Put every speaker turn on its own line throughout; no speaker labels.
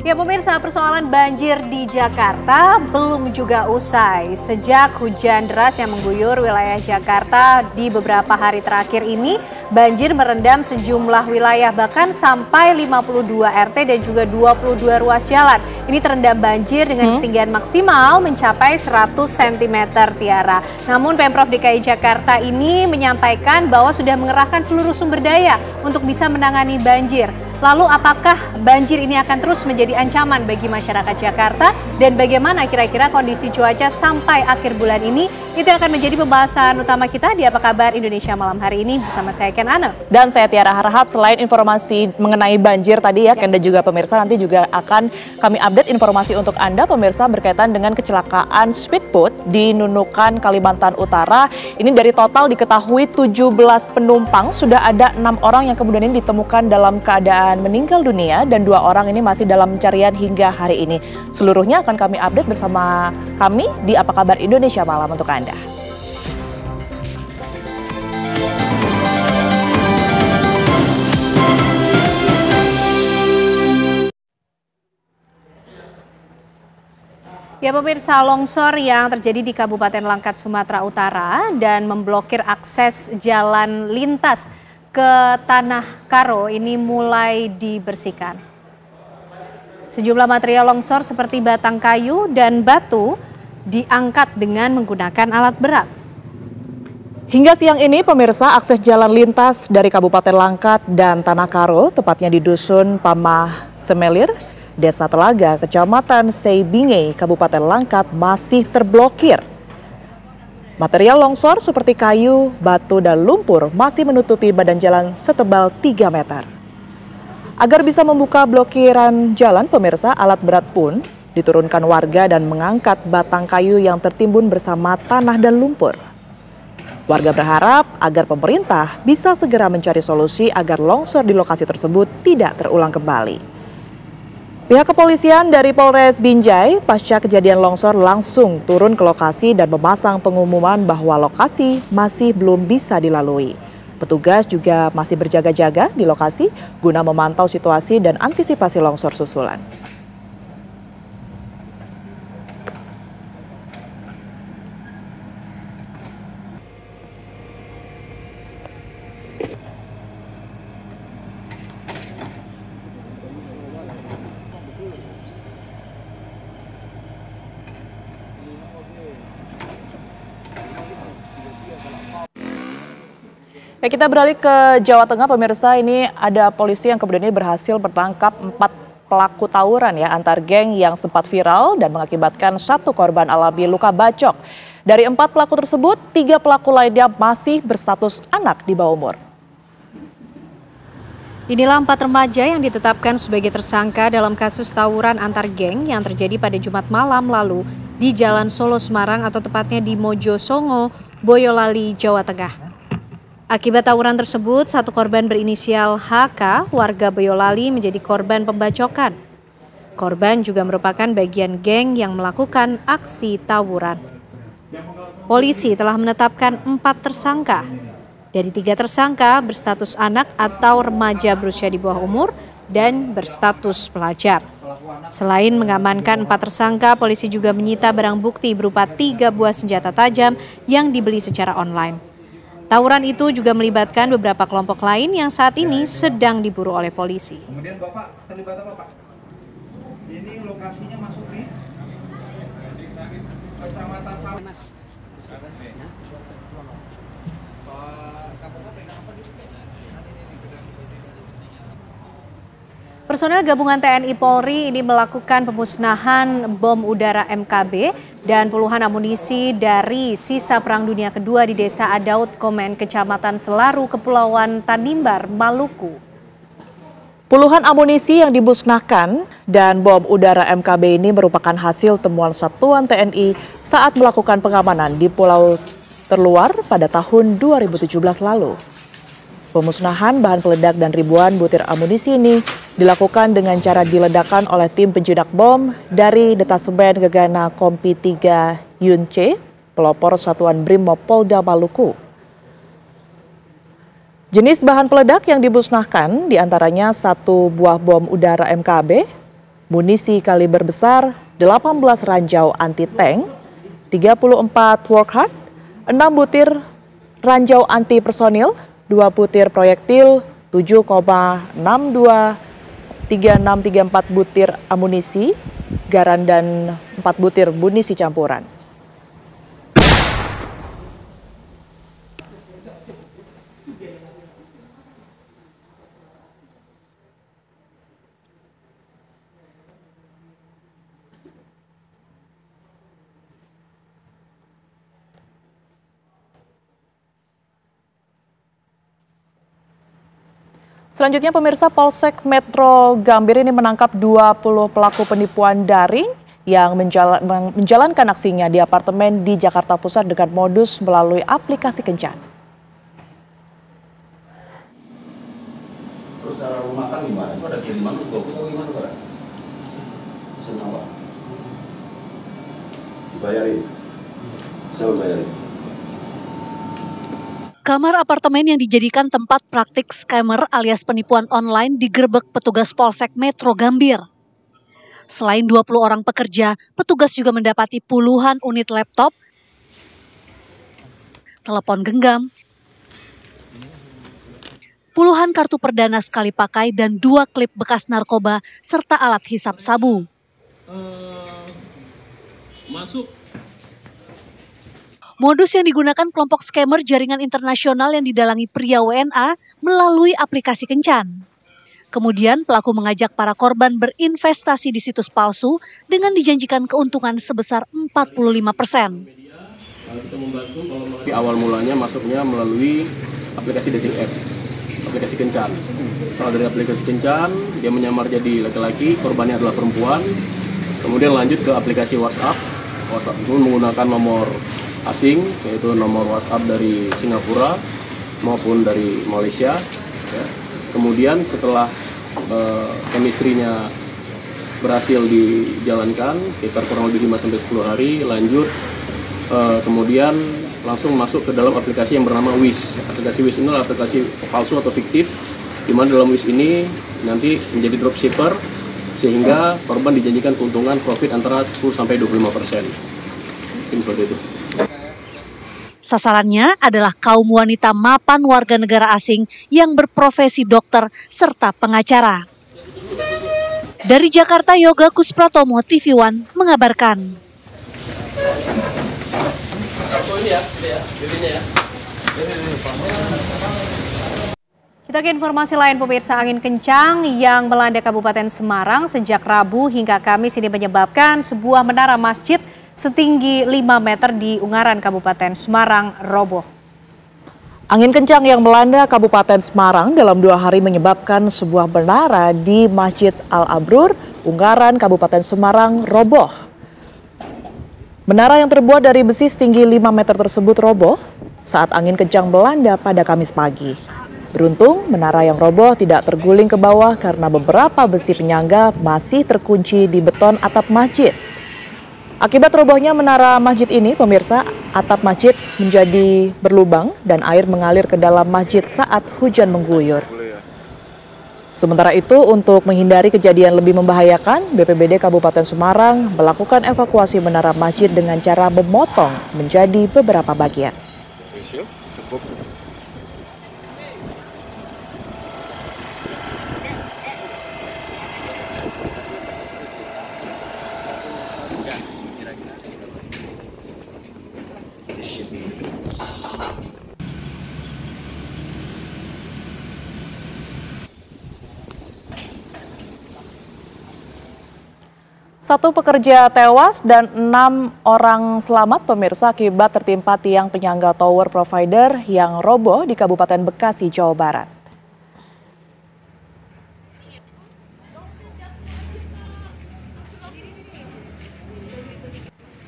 Ya pemirsa, persoalan banjir di Jakarta belum juga usai. Sejak hujan deras yang mengguyur wilayah Jakarta di beberapa hari terakhir ini, banjir merendam sejumlah wilayah bahkan sampai 52 RT dan juga 22 ruas jalan. Ini terendam banjir dengan ketinggian maksimal mencapai 100 cm Tiara. Namun Pemprov DKI Jakarta ini menyampaikan bahwa sudah mengerahkan seluruh sumber daya untuk bisa menangani banjir. Lalu apakah banjir ini akan terus menjadi ancaman bagi masyarakat Jakarta dan bagaimana kira-kira kondisi cuaca sampai akhir bulan ini? Itu akan menjadi pembahasan utama kita di Apa Kabar Indonesia malam hari ini bersama saya Ken Ane.
Dan saya Tiara Harahap. Selain informasi mengenai banjir tadi ya Ken dan juga pemirsa, nanti juga akan kami update informasi untuk Anda pemirsa berkaitan dengan kecelakaan speedboat di Nunukan, Kalimantan Utara. Ini dari total diketahui 17 penumpang, sudah ada 6 orang yang kemudian ini ditemukan dalam keadaan meninggal dunia dan 2 orang ini masih dalam pencarian hingga hari ini. Seluruhnya akan kami update bersama kami di Apa Kabar Indonesia malam untuk Anda.
Ya pemirsa, longsor yang terjadi di Kabupaten Langkat, Sumatera Utara dan memblokir akses jalan lintas ke Tanah Karo ini mulai dibersihkan. Sejumlah material longsor seperti batang kayu dan batu diangkat dengan menggunakan alat berat.
Hingga siang ini pemirsa, akses jalan lintas dari Kabupaten Langkat dan Tanah Karo, tepatnya di Dusun Pamah Semelir, Desa Telaga, Kecamatan Seibinge, Kabupaten Langkat masih terblokir. Material longsor seperti kayu, batu, dan lumpur masih menutupi badan jalan setebal 3 meter. Agar bisa membuka blokiran jalan pemirsa, alat berat pun diturunkan warga dan mengangkat batang kayu yang tertimbun bersama tanah dan lumpur. Warga berharap agar pemerintah bisa segera mencari solusi agar longsor di lokasi tersebut tidak terulang kembali. Pihak kepolisian dari Polres Binjai pasca kejadian longsor langsung turun ke lokasi dan memasang pengumuman bahwa lokasi masih belum bisa dilalui. Petugas juga masih berjaga-jaga di lokasi guna memantau situasi dan antisipasi longsor susulan. Ya, kita beralih ke Jawa Tengah pemirsa. Ini ada polisi yang kemudian ini berhasil menangkap 4 pelaku tawuran ya antar geng yang sempat viral dan mengakibatkan 1 korban alami luka bacok. Dari 4 pelaku tersebut, 3 pelaku lainnya masih berstatus anak di bawah umur.
Inilah 4 remaja yang ditetapkan sebagai tersangka dalam kasus tawuran antar geng yang terjadi pada Jumat malam lalu di Jalan Solo Semarang atau tepatnya di Mojosongo, Boyolali, Jawa Tengah. Akibat tawuran tersebut, 1 korban berinisial HK, warga Boyolali, menjadi korban pembacokan. Korban juga merupakan bagian geng yang melakukan aksi tawuran. Polisi telah menetapkan 4 tersangka. Dari 3 tersangka berstatus anak atau remaja berusia di bawah umur dan berstatus pelajar. Selain mengamankan 4 tersangka, polisi juga menyita barang bukti berupa 3 buah senjata tajam yang dibeli secara online. Tawuran itu juga melibatkan beberapa kelompok lain yang saat ini sedang diburu oleh polisi.
Kemudian Bapak terlibat apa Pak? Ini lokasinya masuk nih. Kecamatan Palmas.
Personel gabungan TNI Polri ini melakukan pemusnahan bom udara MKB dan puluhan amunisi dari sisa Perang Dunia Kedua di Desa Adaut Komen, Kecamatan Selaru, Kepulauan Tanimbar, Maluku.
Puluhan amunisi yang dimusnahkan dan bom udara MKB ini merupakan hasil temuan satuan TNI saat melakukan pengamanan di pulau terluar pada tahun 2017 lalu. Pemusnahan bahan peledak dan ribuan butir amunisi ini dilakukan dengan cara diledakkan oleh tim penjinak bom dari Detasemen Gegana Kompi 3 Yunce, pelopor Satuan Brimob Polda Maluku. Jenis bahan peledak yang dimusnahkan diantaranya 1 buah bom udara MKB, munisi kaliber besar, 18 ranjau anti-tank, 34 Warthog, 6 butir ranjau anti-personil, 2 butir proyektil, 7,623634 butir amunisi, garan dan 4 butir munisi campuran. Selanjutnya pemirsa, Polsek Metro Gambir ini menangkap 20 pelaku penipuan daring yang menjalankan aksinya di apartemen di Jakarta Pusat dengan modus melalui aplikasi kencan.
Terus cara makan gimana? Itu ada kiriman tuh gimana Pak? Senyawa. Dibayarin. Siapa bayarin?
Kamar apartemen yang dijadikan tempat praktik scammer alias penipuan online digerebek petugas Polsek Metro Gambir. Selain 20 orang pekerja, petugas juga mendapati puluhan unit laptop, telepon genggam, puluhan kartu perdana sekali pakai dan 2 klip bekas narkoba serta alat hisap sabu. Modus yang digunakan kelompok scammer jaringan internasional yang didalangi pria WNA melalui aplikasi kencan. Kemudian pelaku mengajak para korban berinvestasi di situs palsu dengan dijanjikan keuntungan sebesar 45%.
Kita membantu di awal mulanya masuknya melalui aplikasi dating app, aplikasi kencan. Kalau dari aplikasi kencan, dia menyamar jadi laki-laki, korbannya adalah perempuan. Kemudian lanjut ke aplikasi WhatsApp. WhatsApp itu menggunakan nomor asing, yaitu nomor WhatsApp dari Singapura maupun dari Malaysia. Ya. Kemudian setelah chemistry-nya berhasil dijalankan, sekitar kurang lebih 5-10 hari, lanjut kemudian langsung masuk ke dalam aplikasi yang bernama Wish. Aplikasi Wish ini adalah aplikasi palsu atau fiktif, di mana dalam Wish ini nanti menjadi dropshipper, sehingga korban dijanjikan keuntungan profit antara 10-25%. Mungkin seperti itu.
Sasarannya adalah kaum wanita mapan warga negara asing yang berprofesi dokter serta pengacara. Dari Jakarta, Yoga Kuspratomo, TV One mengabarkan.
Kita ke informasi lain pemirsa, angin kencang yang melanda Kabupaten Semarang sejak Rabu hingga Kamis ini menyebabkan sebuah menara masjid setinggi 5 meter di Ungaran Kabupaten Semarang roboh.
Angin kencang yang melanda Kabupaten Semarang dalam 2 hari menyebabkan sebuah menara di Masjid Al-Abrur, Ungaran Kabupaten Semarang roboh. Menara yang terbuat dari besi setinggi 5 meter tersebut roboh saat angin kencang melanda pada Kamis pagi. Beruntung menara yang roboh tidak terguling ke bawah karena beberapa besi penyangga masih terkunci di beton atap masjid. Akibat robohnya menara masjid ini, pemirsa, atap masjid menjadi berlubang dan air mengalir ke dalam masjid saat hujan mengguyur. Sementara itu, untuk menghindari kejadian lebih membahayakan, BPBD Kabupaten Semarang melakukan evakuasi menara masjid dengan cara memotong menjadi beberapa bagian. Satu pekerja tewas dan 6 orang selamat pemirsa akibat tertimpa tiang penyangga tower provider yang roboh di Kabupaten Bekasi, Jawa Barat.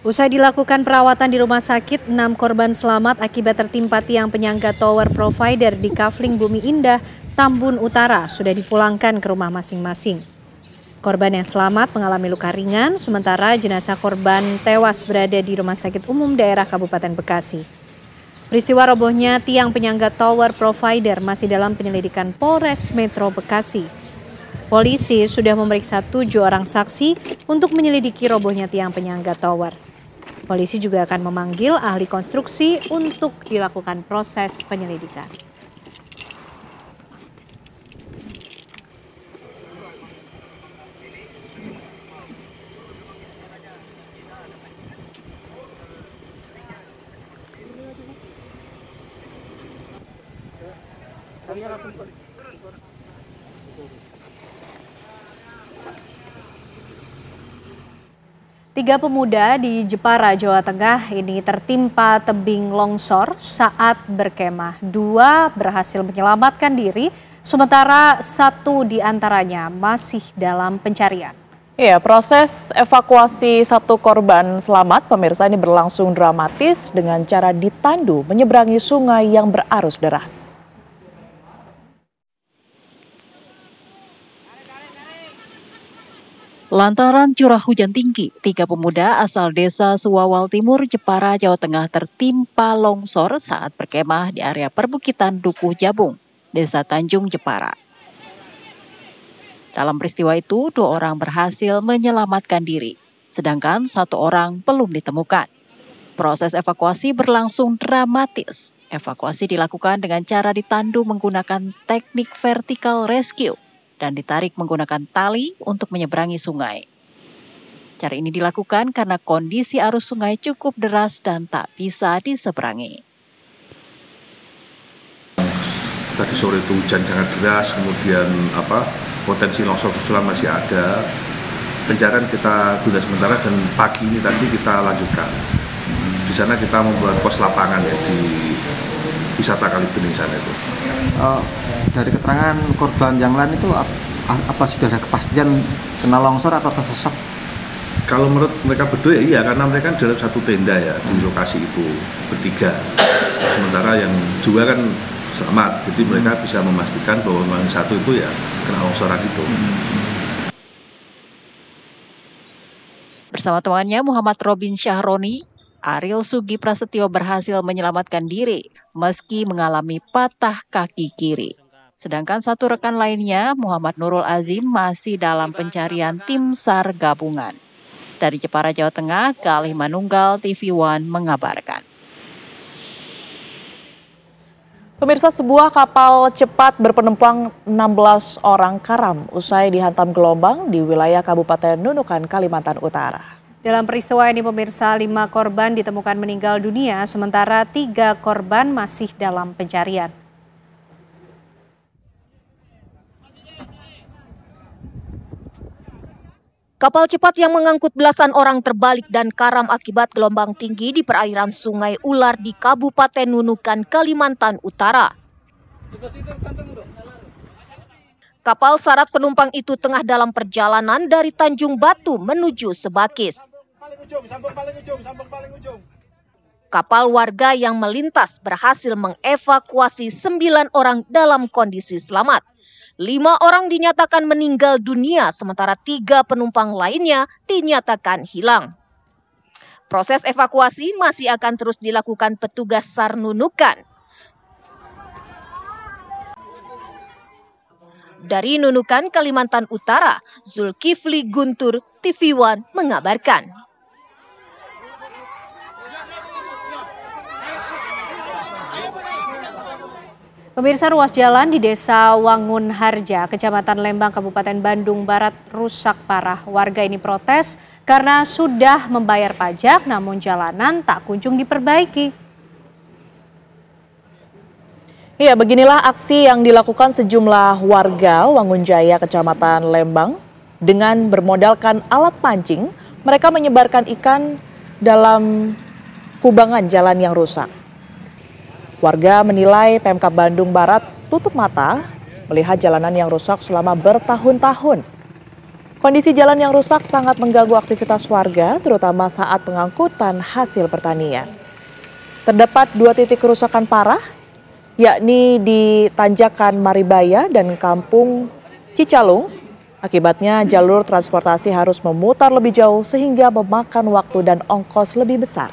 Usai dilakukan perawatan di rumah sakit, 6 korban selamat akibat tertimpa tiang penyangga tower provider di Kafling Bumi Indah, Tambun Utara sudah dipulangkan ke rumah masing-masing. Korban yang selamat mengalami luka ringan, sementara jenazah korban tewas berada di Rumah Sakit Umum Daerah Kabupaten Bekasi. Peristiwa robohnya tiang penyangga tower provider masih dalam penyelidikan Polres Metro Bekasi. Polisi sudah memeriksa 7 orang saksi untuk menyelidiki robohnya tiang penyangga tower. Polisi juga akan memanggil ahli konstruksi untuk dilakukan proses penyelidikan. Tiga pemuda di Jepara, Jawa Tengah ini tertimpa tebing longsor saat berkemah. 2 berhasil menyelamatkan diri, sementara 1 diantaranya masih dalam pencarian.
Ya, proses evakuasi 1 korban selamat pemirsa ini berlangsung dramatis dengan cara ditandu menyeberangi sungai yang berarus deras.
Lantaran curah hujan tinggi, 3 pemuda asal desa Suwawal Timur, Jepara, Jawa Tengah tertimpa longsor saat berkemah di area perbukitan Dukuh Jabung, Desa Tanjung, Jepara. Dalam peristiwa itu, 2 orang berhasil menyelamatkan diri, sedangkan 1 orang belum ditemukan. Proses evakuasi berlangsung dramatis. Evakuasi dilakukan dengan cara ditandu menggunakan teknik vertical rescue dan ditarik menggunakan tali untuk menyeberangi sungai. Cara ini dilakukan karena kondisi arus sungai cukup deras dan tak bisa diseberangi.
Tadi sore itu hujan sangat deras, kemudian potensi longsor susulan masih ada. Pencarian kita tunda sementara dan pagi ini tadi kita lanjutkan. Di sana kita membuat pos lapangan ya di wisata Kalibening sana itu.
Dari keterangan korban yang lain itu apa sudah ada kepastian kena longsor atau tersesat?
Kalau menurut mereka berdua ya iya, karena mereka dalam satu tenda ya di lokasi itu bertiga. Sementara yang 2 kan selamat, jadi mereka bisa memastikan bahwa memang 1 itu ya kena longsoran itu.
Bersama temannya Muhammad Robin Syahroni, Ariel Sugi Prasetyo berhasil menyelamatkan diri meski mengalami patah kaki kiri. Sedangkan 1 rekan lainnya, Muhammad Nurul Azim, masih dalam pencarian tim SAR gabungan. Dari Jepara, Jawa Tengah, Galih Manunggal, TV One mengabarkan.
Pemirsa, sebuah kapal cepat berpenumpang 16 orang karam usai dihantam gelombang di wilayah Kabupaten Nunukan, Kalimantan Utara.
Dalam peristiwa ini pemirsa, 5 korban ditemukan meninggal dunia, sementara 3 korban masih dalam pencarian.
Kapal cepat yang mengangkut belasan orang terbalik dan karam akibat gelombang tinggi di perairan Sungai Ular di Kabupaten Nunukan, Kalimantan Utara. Kapal syarat penumpang itu tengah dalam perjalanan dari Tanjung Batu menuju Sebakis. Kapal warga yang melintas berhasil mengevakuasi 9 orang dalam kondisi selamat. 5 orang dinyatakan meninggal dunia, sementara 3 penumpang lainnya dinyatakan hilang. Proses evakuasi masih akan terus dilakukan petugas SAR Nunukan. Dari Nunukan, Kalimantan Utara, Zulkifli Guntur, TV One mengabarkan.
Pemirsa, ruas jalan di Desa Wangun Harja, Kecamatan Lembang, Kabupaten Bandung Barat rusak parah. Warga ini protes karena sudah membayar pajak namun jalanan tak kunjung diperbaiki.
Ya, beginilah aksi yang dilakukan sejumlah warga Wangunjaya, Kecamatan Lembang. Dengan bermodalkan alat pancing, mereka menyebarkan ikan dalam kubangan jalan yang rusak. Warga menilai Pemkab Bandung Barat tutup mata melihat jalanan yang rusak selama bertahun-tahun. Kondisi jalan yang rusak sangat mengganggu aktivitas warga, terutama saat pengangkutan hasil pertanian. Terdapat 2 titik kerusakan parah, yakni di Tanjakan Maribaya dan Kampung Cicalung. Akibatnya jalur transportasi harus memutar lebih jauh sehingga memakan waktu dan ongkos lebih besar.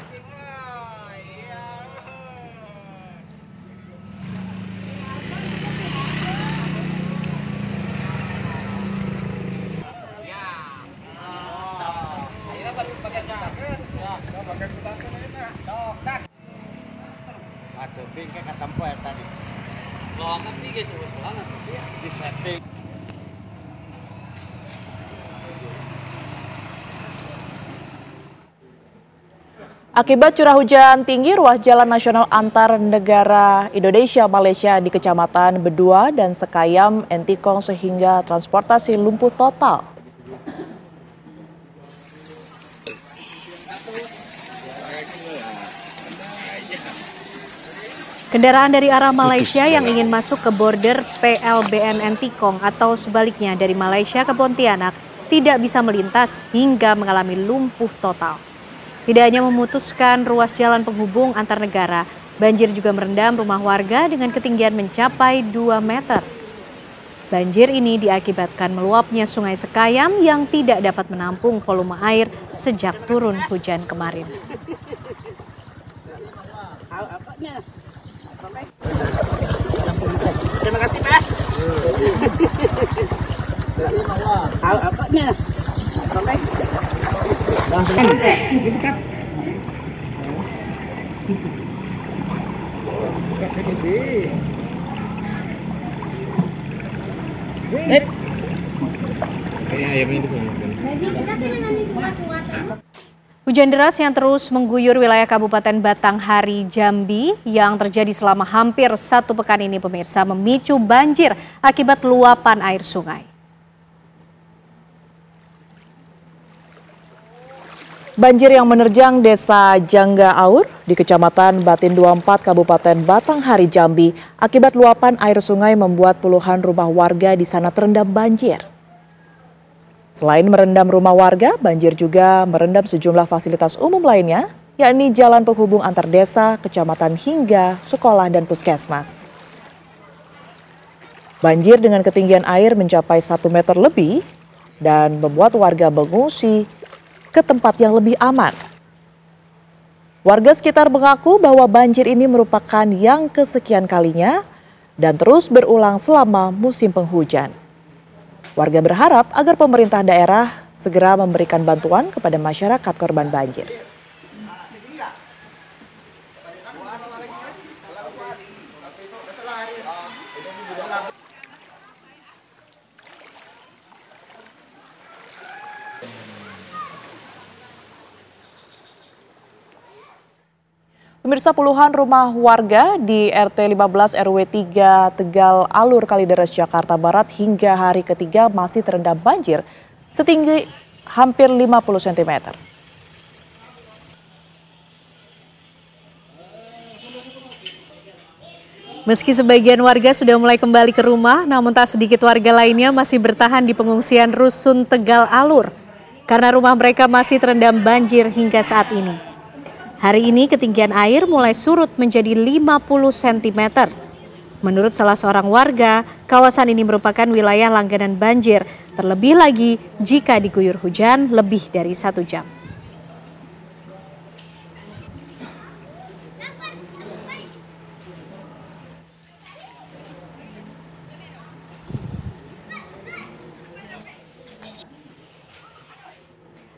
bengkel katampo ya tadi. Lawaknya tiga sih selamat di setting.
Akibat curah hujan tinggi, ruas jalan nasional antar negara Indonesia-Malaysia di Kecamatan Bedua dan Sekayam, Entikong sehingga transportasi lumpuh total.
Kendaraan dari arah Malaysia yang ingin masuk ke border PLBN Entikong atau sebaliknya dari Malaysia ke Pontianak tidak bisa melintas hingga mengalami lumpuh total. Tidak hanya memutuskan ruas jalan penghubung antar negara, banjir juga merendam rumah warga dengan ketinggian mencapai 2 meter. Banjir ini diakibatkan meluapnya Sungai Sekayam yang tidak dapat menampung volume air sejak turun hujan kemarin.
Terima kasih, Pak. Apanya?
Hujan deras yang terus mengguyur wilayah Kabupaten Batanghari, Jambi yang terjadi selama hampir 1 pekan ini pemirsa memicu banjir akibat luapan air sungai.
Banjir yang menerjang Desa Jangga Aur di Kecamatan Batin 24 Kabupaten Batanghari, Jambi akibat luapan air sungai membuat puluhan rumah warga di sana terendam banjir. Selain merendam rumah warga, banjir juga merendam sejumlah fasilitas umum lainnya, yakni jalan penghubung antar desa, kecamatan hingga sekolah dan puskesmas. Banjir dengan ketinggian air mencapai 1 meter lebih dan membuat warga mengungsi ke tempat yang lebih aman. Warga sekitar mengaku bahwa banjir ini merupakan yang kesekian kalinya dan terus berulang selama musim penghujan. Warga berharap agar pemerintah daerah segera memberikan bantuan kepada masyarakat korban banjir. Pemirsa, puluhan rumah warga di RT 15 RW 3 Tegal Alur Kalideres Jakarta Barat hingga hari ketiga masih terendam banjir setinggi hampir 50 cm.
Meski sebagian warga sudah mulai kembali ke rumah, namun tak sedikit warga lainnya masih bertahan di pengungsian Rusun Tegal Alur karena rumah mereka masih terendam banjir hingga saat ini. Hari ini ketinggian air mulai surut menjadi 50 cm. Menurut salah seorang warga, kawasan ini merupakan wilayah langganan banjir, terlebih lagi jika diguyur hujan lebih dari 1 jam.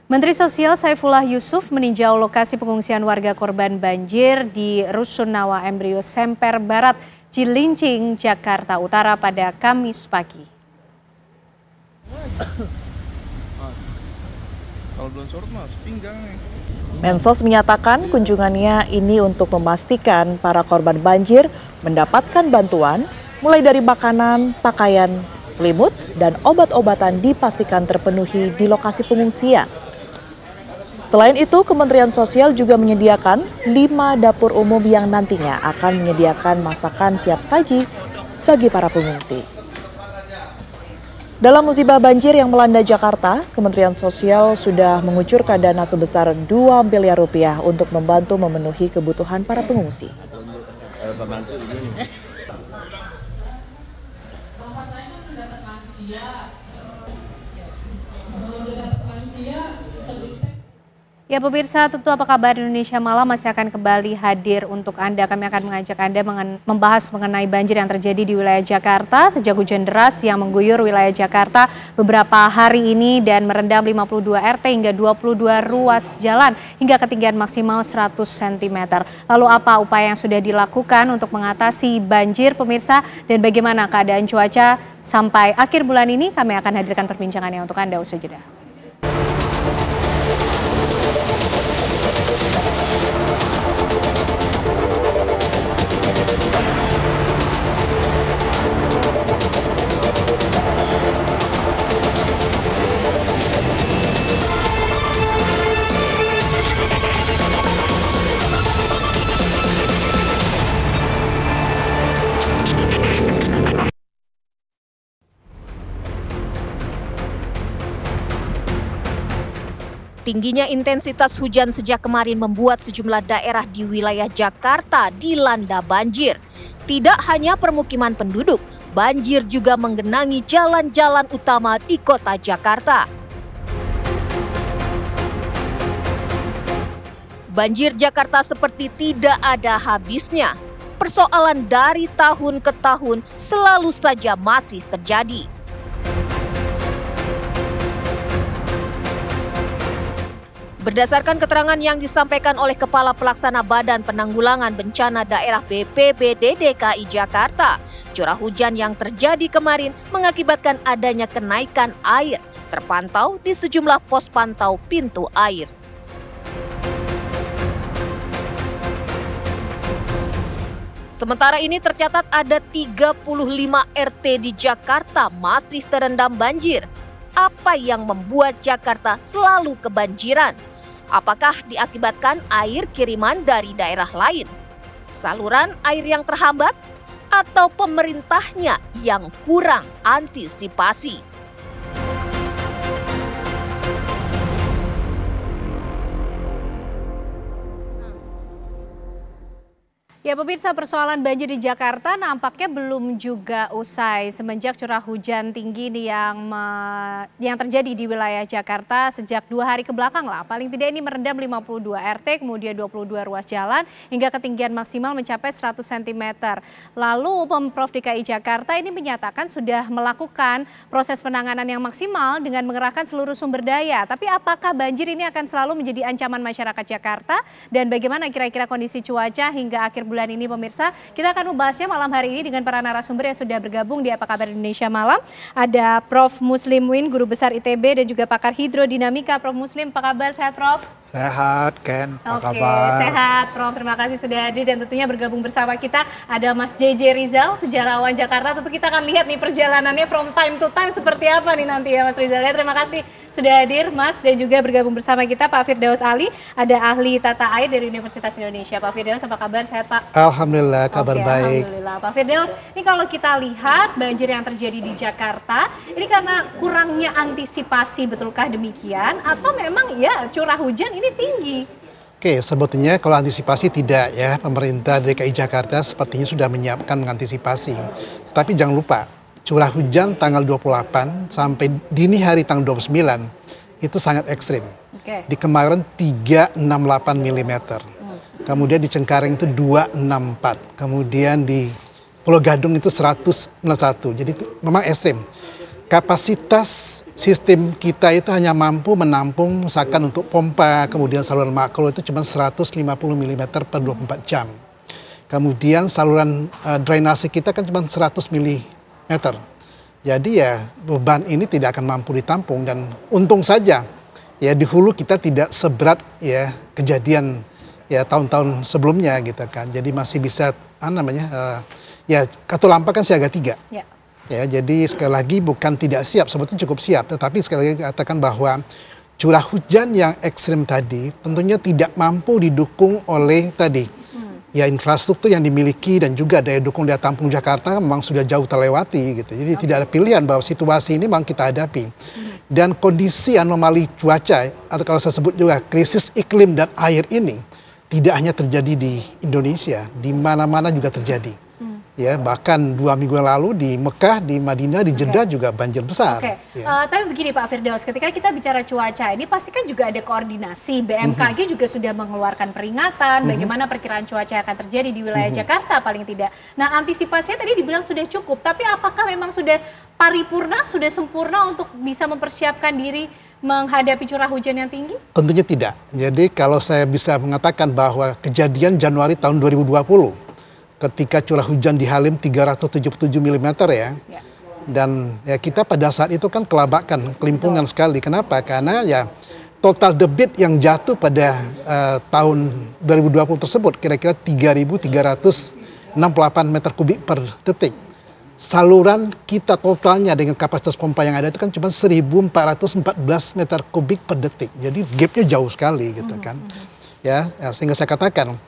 Menteri Sosial Saifullah Yusuf meninjau lokasi pengungsian warga korban banjir di Rusunawa Embrio Semper Barat, Cilincing, Jakarta Utara pada Kamis pagi.
Kalau belum surut mas, pinggang nih.
Mensos menyatakan kunjungannya ini untuk memastikan para korban banjir mendapatkan bantuan mulai dari makanan, pakaian, selimut, dan obat-obatan dipastikan terpenuhi di lokasi pengungsian. Selain itu, Kementerian Sosial juga menyediakan 5 dapur umum yang nantinya akan menyediakan masakan siap saji bagi para pengungsi. Dalam musibah banjir yang melanda Jakarta, Kementerian Sosial sudah mengucurkan dana sebesar 2 miliar rupiah untuk membantu memenuhi kebutuhan para pengungsi.
Ya pemirsa, tentu apa kabar Indonesia Malam masih akan kembali hadir untuk Anda. Kami akan mengajak Anda membahas mengenai banjir yang terjadi di wilayah Jakarta sejak hujan deras yang mengguyur wilayah Jakarta beberapa hari ini dan merendam 52 RT hingga 22 ruas jalan hingga ketinggian maksimal 100 cm. Lalu apa upaya yang sudah dilakukan untuk mengatasi banjir pemirsa dan bagaimana keadaan cuaca sampai akhir bulan ini? Kami akan hadirkan perbincangannya untuk Anda usai jeda.
Tingginya intensitas hujan sejak kemarin membuat sejumlah daerah di wilayah Jakarta dilanda banjir. Tidak hanya permukiman penduduk, banjir juga menggenangi jalan-jalan utama di kota Jakarta. Banjir Jakarta seperti tidak ada habisnya. Persoalan dari tahun ke tahun selalu saja masih terjadi. Berdasarkan keterangan yang disampaikan oleh Kepala Pelaksana Badan Penanggulangan Bencana Daerah BPBD DKI Jakarta, curah hujan yang terjadi kemarin mengakibatkan adanya kenaikan air terpantau di sejumlah pos pantau pintu air. Sementara ini tercatat ada 35 RT di Jakarta masih terendam banjir. Apa yang membuat Jakarta selalu kebanjiran? Apakah diakibatkan air kiriman dari daerah lain? Saluran air yang terhambat? Atau pemerintahnya yang kurang antisipasi?
Ya pemirsa, persoalan banjir di Jakarta nampaknya belum juga usai semenjak curah hujan tinggi yang terjadi di wilayah Jakarta sejak 2 hari ke belakang lah. Paling tidak ini merendam 52 RT, kemudian 22 ruas jalan hingga ketinggian maksimal mencapai 100 cm. Lalu Pemprov DKI Jakarta ini menyatakan sudah melakukan proses penanganan yang maksimal dengan mengerahkan seluruh sumber daya. Tapi apakah banjir ini akan selalu menjadi ancaman masyarakat Jakarta dan bagaimana kira-kira kondisi cuaca hingga akhir bulan ini pemirsa? Kita akan membahasnya malam hari ini dengan para narasumber yang sudah bergabung di Apa Kabar Indonesia Malam. Ada Prof. Muslim Win, Guru Besar ITB dan juga pakar hidrodinamika. Prof. Muslim, apa kabar? Sehat Prof?
Sehat Ken, apa kabar?
Sehat Prof, terima kasih sudah hadir dan tentunya bergabung bersama kita ada Mas JJ Rizal, sejarawan Jakarta. Tentu kita akan lihat nih perjalanannya from time to time seperti apa nih nanti ya Mas Rizal. Terima kasih sudah hadir Mas dan juga bergabung bersama kita Pak Firdaus Ali, ada ahli tata air dari Universitas Indonesia. Pak Firdaus, apa kabar? Sehat Pak?
Alhamdulillah, kabar baik.
Alhamdulillah. Pak Firdaus, ini kalau kita lihat banjir yang terjadi di Jakarta, ini karena kurangnya antisipasi, betulkah demikian? Atau memang ya curah hujan ini tinggi?
Oke, sebetulnya kalau antisipasi tidak ya, pemerintah DKI Jakarta sepertinya sudah menyiapkan mengantisipasi. Tapi jangan lupa, curah hujan tanggal 28 sampai dini hari tanggal 29 itu sangat ekstrim. Di Kemayoran 368 mm. Kemudian di Cengkareng itu 264. Kemudian di Pulau Gadung itu 191. Jadi memang ekstrim. Kapasitas sistem kita itu hanya mampu menampung misalkan untuk pompa, kemudian saluran makro itu cuma 150 mm per 24 jam. Kemudian saluran drainase kita kan cuma 100 mm. Jadi ya beban ini tidak akan mampu ditampung dan untung saja ya di hulu kita tidak seberat ya kejadian ya tahun-tahun sebelumnya gitu kan. Jadi masih bisa ya Katulampa kan siaga 3. Ya jadi sekali lagi bukan tidak siap, sebetulnya cukup siap, tetapi sekali lagi katakan bahwa curah hujan yang ekstrim tadi tentunya tidak mampu didukung oleh tadi ya infrastruktur yang dimiliki dan juga daya dukung daya tampung Jakarta memang sudah jauh terlewati gitu. Jadi tidak ada pilihan bahwa situasi ini memang kita hadapi. Dan kondisi anomali cuaca atau kalau saya sebut juga krisis iklim dan air ini tidak hanya terjadi di Indonesia, di mana-mana juga terjadi. Ya, bahkan 2 minggu yang lalu di Mekah, di Madinah, di Jeddah juga banjir besar.
Tapi begini Pak Firdaus, ketika kita bicara cuaca ini pasti kan juga ada koordinasi. BMKG juga sudah mengeluarkan peringatan bagaimana perkiraan cuaca yang akan terjadi di wilayah Jakarta paling tidak. Nah, antisipasinya tadi dibilang sudah cukup, tapi apakah memang sudah paripurna, sudah sempurna untuk bisa mempersiapkan diri menghadapi curah hujan yang tinggi? Tentunya tidak. Jadi kalau saya bisa mengatakan bahwa kejadian Januari tahun 2020 ketika curah hujan di Halim 377 mm ya. Dan ya kita pada saat itu kan kelabakan, kelimpungan sekali. Kenapa? Karena ya total debit yang jatuh pada tahun 2020 tersebut kira-kira 3.368 meter kubik per detik. Saluran kita totalnya dengan kapasitas pompa yang ada itu kan cuma 1.414 meter kubik per detik. Jadi gapnya jauh sekali gitu kan. Ya, sehingga saya katakan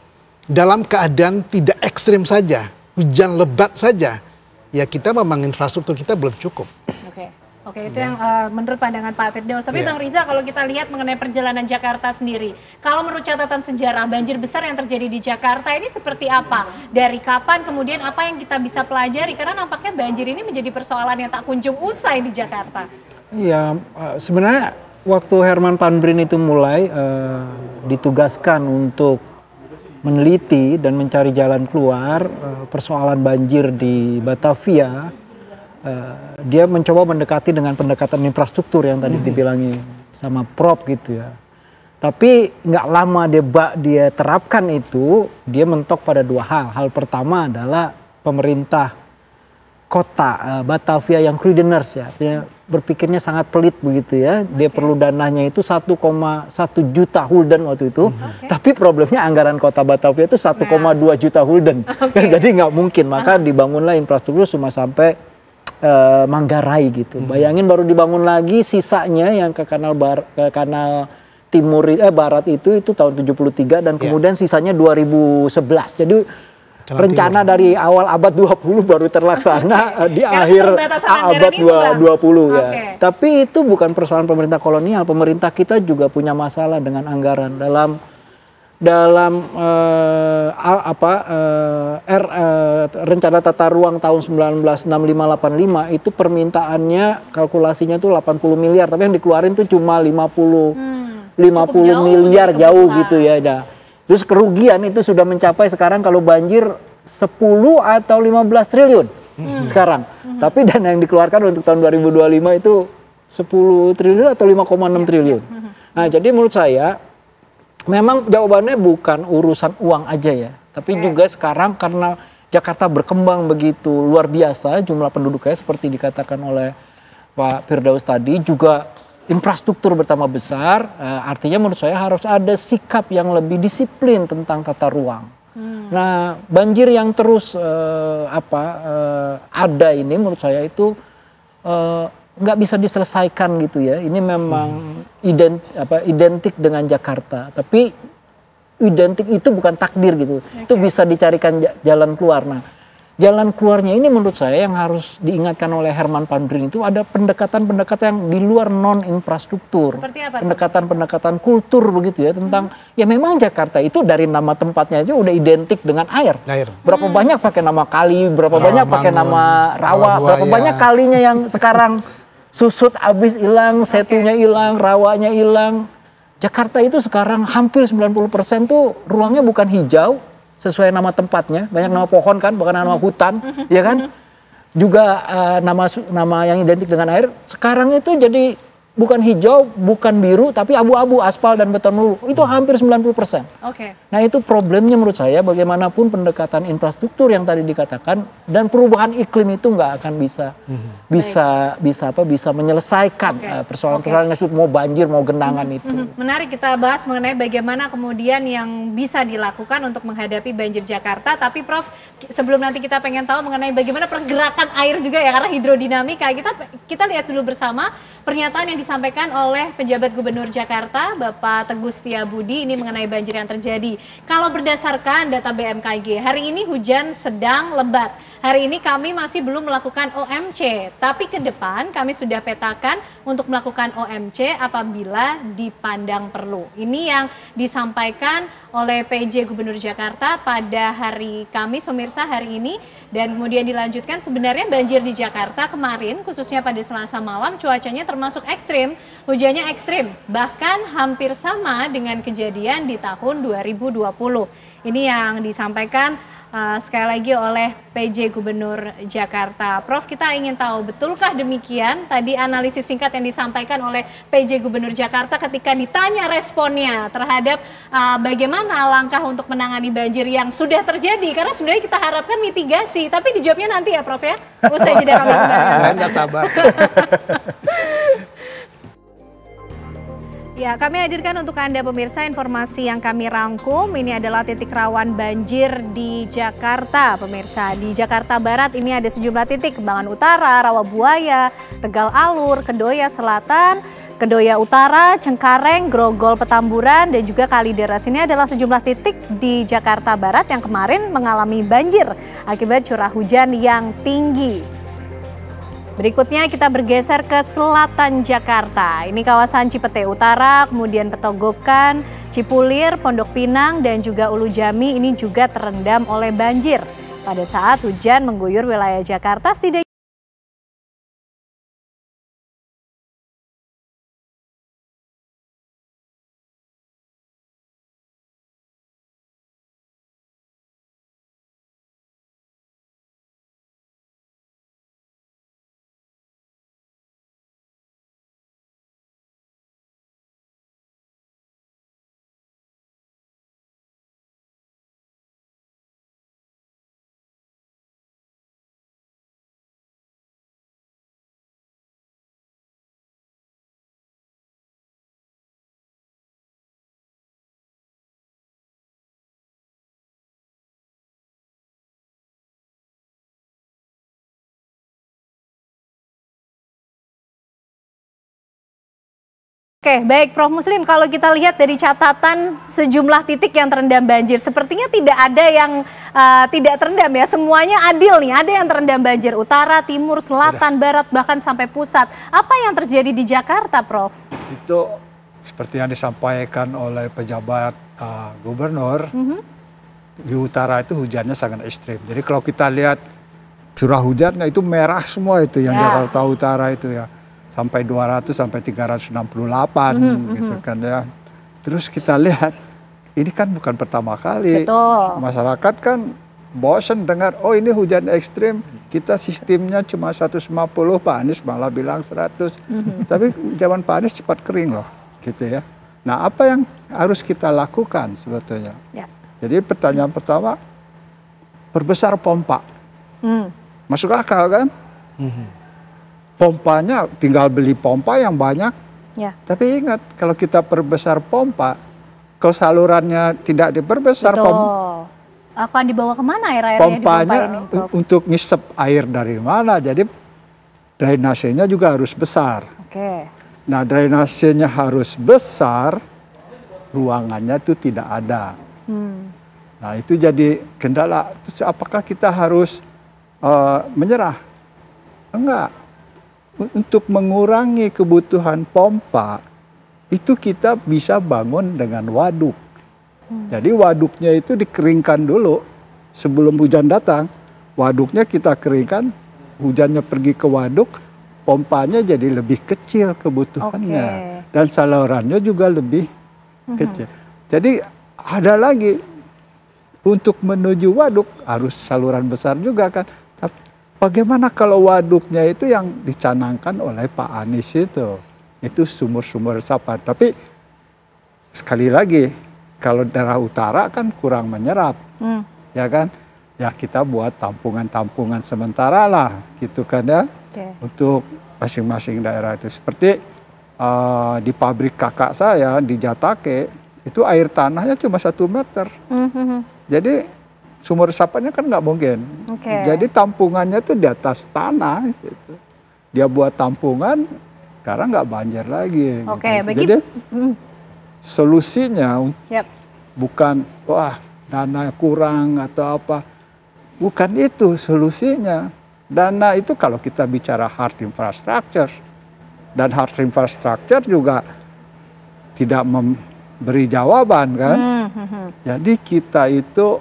dalam keadaan tidak ekstrim saja, hujan lebat saja, ya kita memang infrastruktur kita belum cukup. Oke, itu yang menurut pandangan Pak Firdaus. Tapi Bang Riza, kalau kita lihat mengenai perjalanan Jakarta sendiri, kalau menurut catatan sejarah, banjir besar yang terjadi di Jakarta ini seperti apa? Dari kapan, kemudian apa yang kita bisa pelajari? Karena nampaknya banjir ini menjadi persoalan yang tak kunjung usai di Jakarta.
Iya, sebenarnya waktu Herman Van Brien itu mulai ditugaskan untuk meneliti dan mencari jalan keluar persoalan banjir di Batavia, dia mencoba mendekati dengan pendekatan infrastruktur yang tadi dibilangi sama Prof gitu ya. Tapi nggak lama dia terapkan itu, dia mentok pada dua hal. Hal pertama adalah pemerintah kota Batavia yang Kruideniers ya, dia berpikirnya sangat pelit begitu ya. Dia perlu dananya itu 1,1 juta gulden waktu itu. Tapi problemnya anggaran kota Batavia itu 1,2 juta gulden. Jadi nggak mungkin, maka dibangunlah infrastruktur cuma sampai Manggarai gitu. Bayangin baru dibangun lagi sisanya yang ke kanal barat itu tahun 73 dan kemudian sisanya 2011. Jadi rencana dari awal abad 20 baru terlaksana di akhir abad 20 ya. Tapi itu bukan persoalan pemerintah kolonial. Pemerintah kita juga punya masalah dengan anggaran rencana tata ruang tahun 1965-85 itu permintaannya kalkulasinya tuh 80 miliar, tapi yang dikeluarin tuh cuma 50 miliar jauh gitu ya. Terus kerugian itu sudah mencapai sekarang kalau banjir 10 atau 15 triliun sekarang. Tapi dana yang dikeluarkan untuk tahun 2025 itu 10 triliun atau 5,6 triliun. Nah, jadi menurut saya memang jawabannya bukan urusan uang aja ya. Tapi juga sekarang karena Jakarta berkembang begitu luar biasa jumlah penduduknya seperti dikatakan oleh Pak Firdaus tadi, juga infrastruktur bertambah besar, artinya menurut saya harus ada sikap yang lebih disiplin tentang tata ruang. Nah, banjir yang terus ada ini menurut saya itu nggak bisa diselesaikan gitu ya. Ini memang identik dengan Jakarta, tapi identik itu bukan takdir gitu. Itu bisa dicarikan jalan keluar. Nah, jalan keluarnya ini menurut saya yang harus diingatkan oleh Herman Van Brien itu ada pendekatan-pendekatan yang di luar non-infrastruktur. Pendekatan-pendekatan kultur begitu ya, tentang ya memang Jakarta itu dari nama tempatnya aja udah identik dengan air. Berapa banyak pakai nama kali, berapa banyak pakai nama rawa, berapa banyak kalinya yang sekarang susut habis hilang, setunya hilang, rawanya hilang. Jakarta itu sekarang hampir 90% tuh ruangnya bukan hijau sesuai nama tempatnya, banyak nama pohon kan, bukan nama hutan, ya kan? Juga nama yang identik dengan air sekarang itu jadi bukan hijau, bukan biru, tapi abu-abu, aspal dan beton dulu. Itu hampir 90%. Nah, itu problemnya menurut saya, bagaimanapun pendekatan infrastruktur yang tadi dikatakan dan perubahan iklim itu nggak akan bisa menyelesaikan persoalan-persoalan yang mau banjir, mau genangan itu.
Menarik kita bahas mengenai bagaimana kemudian yang bisa dilakukan untuk menghadapi banjir Jakarta. Tapi Prof, sebelum nanti kita pengen tahu mengenai bagaimana pergerakan air juga ya, karena hidrodinamika, kita lihat dulu bersama pernyataan yang disampaikan oleh penjabat Gubernur Jakarta, Bapak Teguh Setiabudi, ini mengenai banjir yang terjadi. Kalau berdasarkan data BMKG, hari ini hujan sedang lebat. hari ini kami masih belum melakukan OMC, tapi ke depan kami sudah petakan untuk melakukan OMC apabila dipandang perlu. Ini yang disampaikan oleh PJ Gubernur Jakarta pada hari Kamis, pemirsa, hari ini. Dan kemudian dilanjutkan, sebenarnya banjir di Jakarta kemarin, khususnya pada Selasa malam, cuacanya termasuk ekstrim, hujannya ekstrim. Bahkan hampir sama dengan kejadian di tahun 2020. Ini yang disampaikan sekali lagi oleh PJ Gubernur Jakarta. Prof, kita ingin tahu, betulkah demikian tadi analisis singkat yang disampaikan oleh PJ Gubernur Jakarta ketika ditanya responnya terhadap bagaimana langkah untuk menangani banjir yang sudah terjadi? Karena sebenarnya kita harapkan mitigasi, tapi dijawabnya nanti ya Prof ya. Usai jeda kami kembali.
Saya nggak sabar.
Ya, kami hadirkan untuk Anda pemirsa informasi yang kami rangkum. Ini adalah titik rawan banjir di Jakarta, pemirsa. Di Jakarta Barat ini ada sejumlah titik, Kembangan Utara, Rawabuaya, Tegal Alur, Kedoya Selatan, Kedoya Utara, Cengkareng, Grogol, Petamburan, dan juga Kalideres. Ini adalah sejumlah titik di Jakarta Barat yang kemarin mengalami banjir akibat curah hujan yang tinggi. Berikutnya kita bergeser ke selatan Jakarta. Ini kawasan Cipete Utara, kemudian Petogokan, Cipulir, Pondok Pinang, dan juga Ulu Jami ini juga terendam oleh banjir. Pada saat hujan mengguyur wilayah Jakarta, setidaknya Oke, baik Prof Muslim, kalau kita lihat dari catatan sejumlah titik yang terendam banjir, sepertinya tidak ada yang tidak terendam ya, semuanya adil nih, ada yang terendam banjir, utara, timur, selatan, barat, bahkan sampai pusat. Apa yang terjadi di Jakarta, Prof?
Itu seperti yang disampaikan oleh pejabat gubernur, di utara itu hujannya sangat ekstrim. Jadi kalau kita lihat curah hujannya itu merah semua itu yang Jakarta Utara itu ya. Sampai 200 sampai 368 gitu kan ya. Terus kita lihat ini kan bukan pertama kali.
Betul.
Masyarakat kan bosan dengar oh ini hujan ekstrim, kita sistemnya cuma 150, Pak Anies malah bilang 100. Tapi zaman Pak Anies cepat kering loh gitu ya. Nah, apa yang harus kita lakukan sebetulnya? Ya. Jadi pertanyaan pertama, perbesar pompa. Masuk akal kan? Pompanya tinggal beli pompa yang banyak. Ya. Tapi ingat kalau kita perbesar pompa, kalau salurannya tidak diperbesar,
akan dibawa kemana air-airnya
pompanya
di pompa ini, Prof?
Untuk ngisep air dari mana? Jadi drainasenya juga harus besar.
Oke.
Nah, drainasenya harus besar, ruangannya itu tidak ada. Nah, itu jadi kendala. Terus apakah kita harus menyerah? Enggak. Untuk mengurangi kebutuhan pompa, itu kita bisa bangun dengan waduk. Jadi waduknya itu dikeringkan dulu sebelum hujan datang. Waduknya kita keringkan, hujannya pergi ke waduk, pompanya jadi lebih kecil kebutuhannya. Dan salurannya juga lebih kecil. Jadi ada lagi, untuk menuju waduk harus saluran besar juga kan. Bagaimana kalau waduknya itu yang dicanangkan oleh Pak Anies itu sumur-sumur resapan. Tapi sekali lagi, kalau daerah utara kan kurang menyerap, ya kan? Ya kita buat tampungan-tampungan sementara lah, gitu kan ya, untuk masing-masing daerah itu. Seperti di pabrik kakak saya di Jatake, itu air tanahnya cuma 1 meter. Jadi sumur resapannya kan nggak mungkin. Jadi tampungannya tuh di atas tanah. Gitu. Dia buat tampungan, karena nggak banjir lagi. Gitu. Jadi solusinya bukan wah dana kurang atau apa. bukan itu solusinya. Dana itu kalau kita bicara hard infrastructure, dan hard infrastructure juga tidak memberi jawaban kan. Jadi kita itu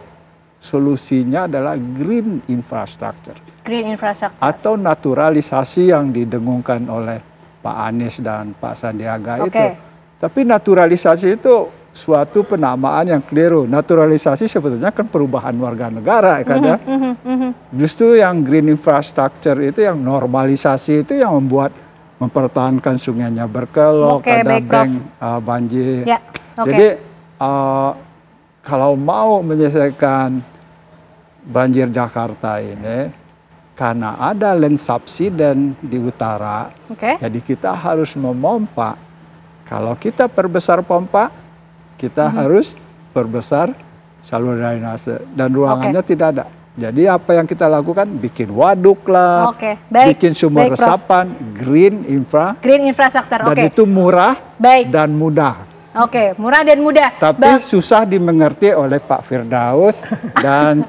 solusinya adalah green infrastructure.
Green infrastructure.
Atau naturalisasi yang didengungkan oleh Pak Anies dan Pak Sandiaga itu. Tapi naturalisasi itu suatu penamaan yang keliru. Naturalisasi sebetulnya kan perubahan warga negara kan ya. Justru yang green infrastructure itu, yang normalisasi itu yang mempertahankan sungainya berkelok, ada bank banjir. Ya, jadi kalau mau menyelesaikan banjir Jakarta ini, karena ada land subsidence di utara, jadi kita harus memompa. Kalau kita perbesar pompa, kita harus perbesar saluran drainase, dan ruangannya tidak ada. Jadi apa yang kita lakukan? Bikin waduk lah, bikin sumur resapan, green infrastructure, dan itu murah dan mudah.
Murah dan mudah.
Tapi susah dimengerti oleh Pak Firdaus dan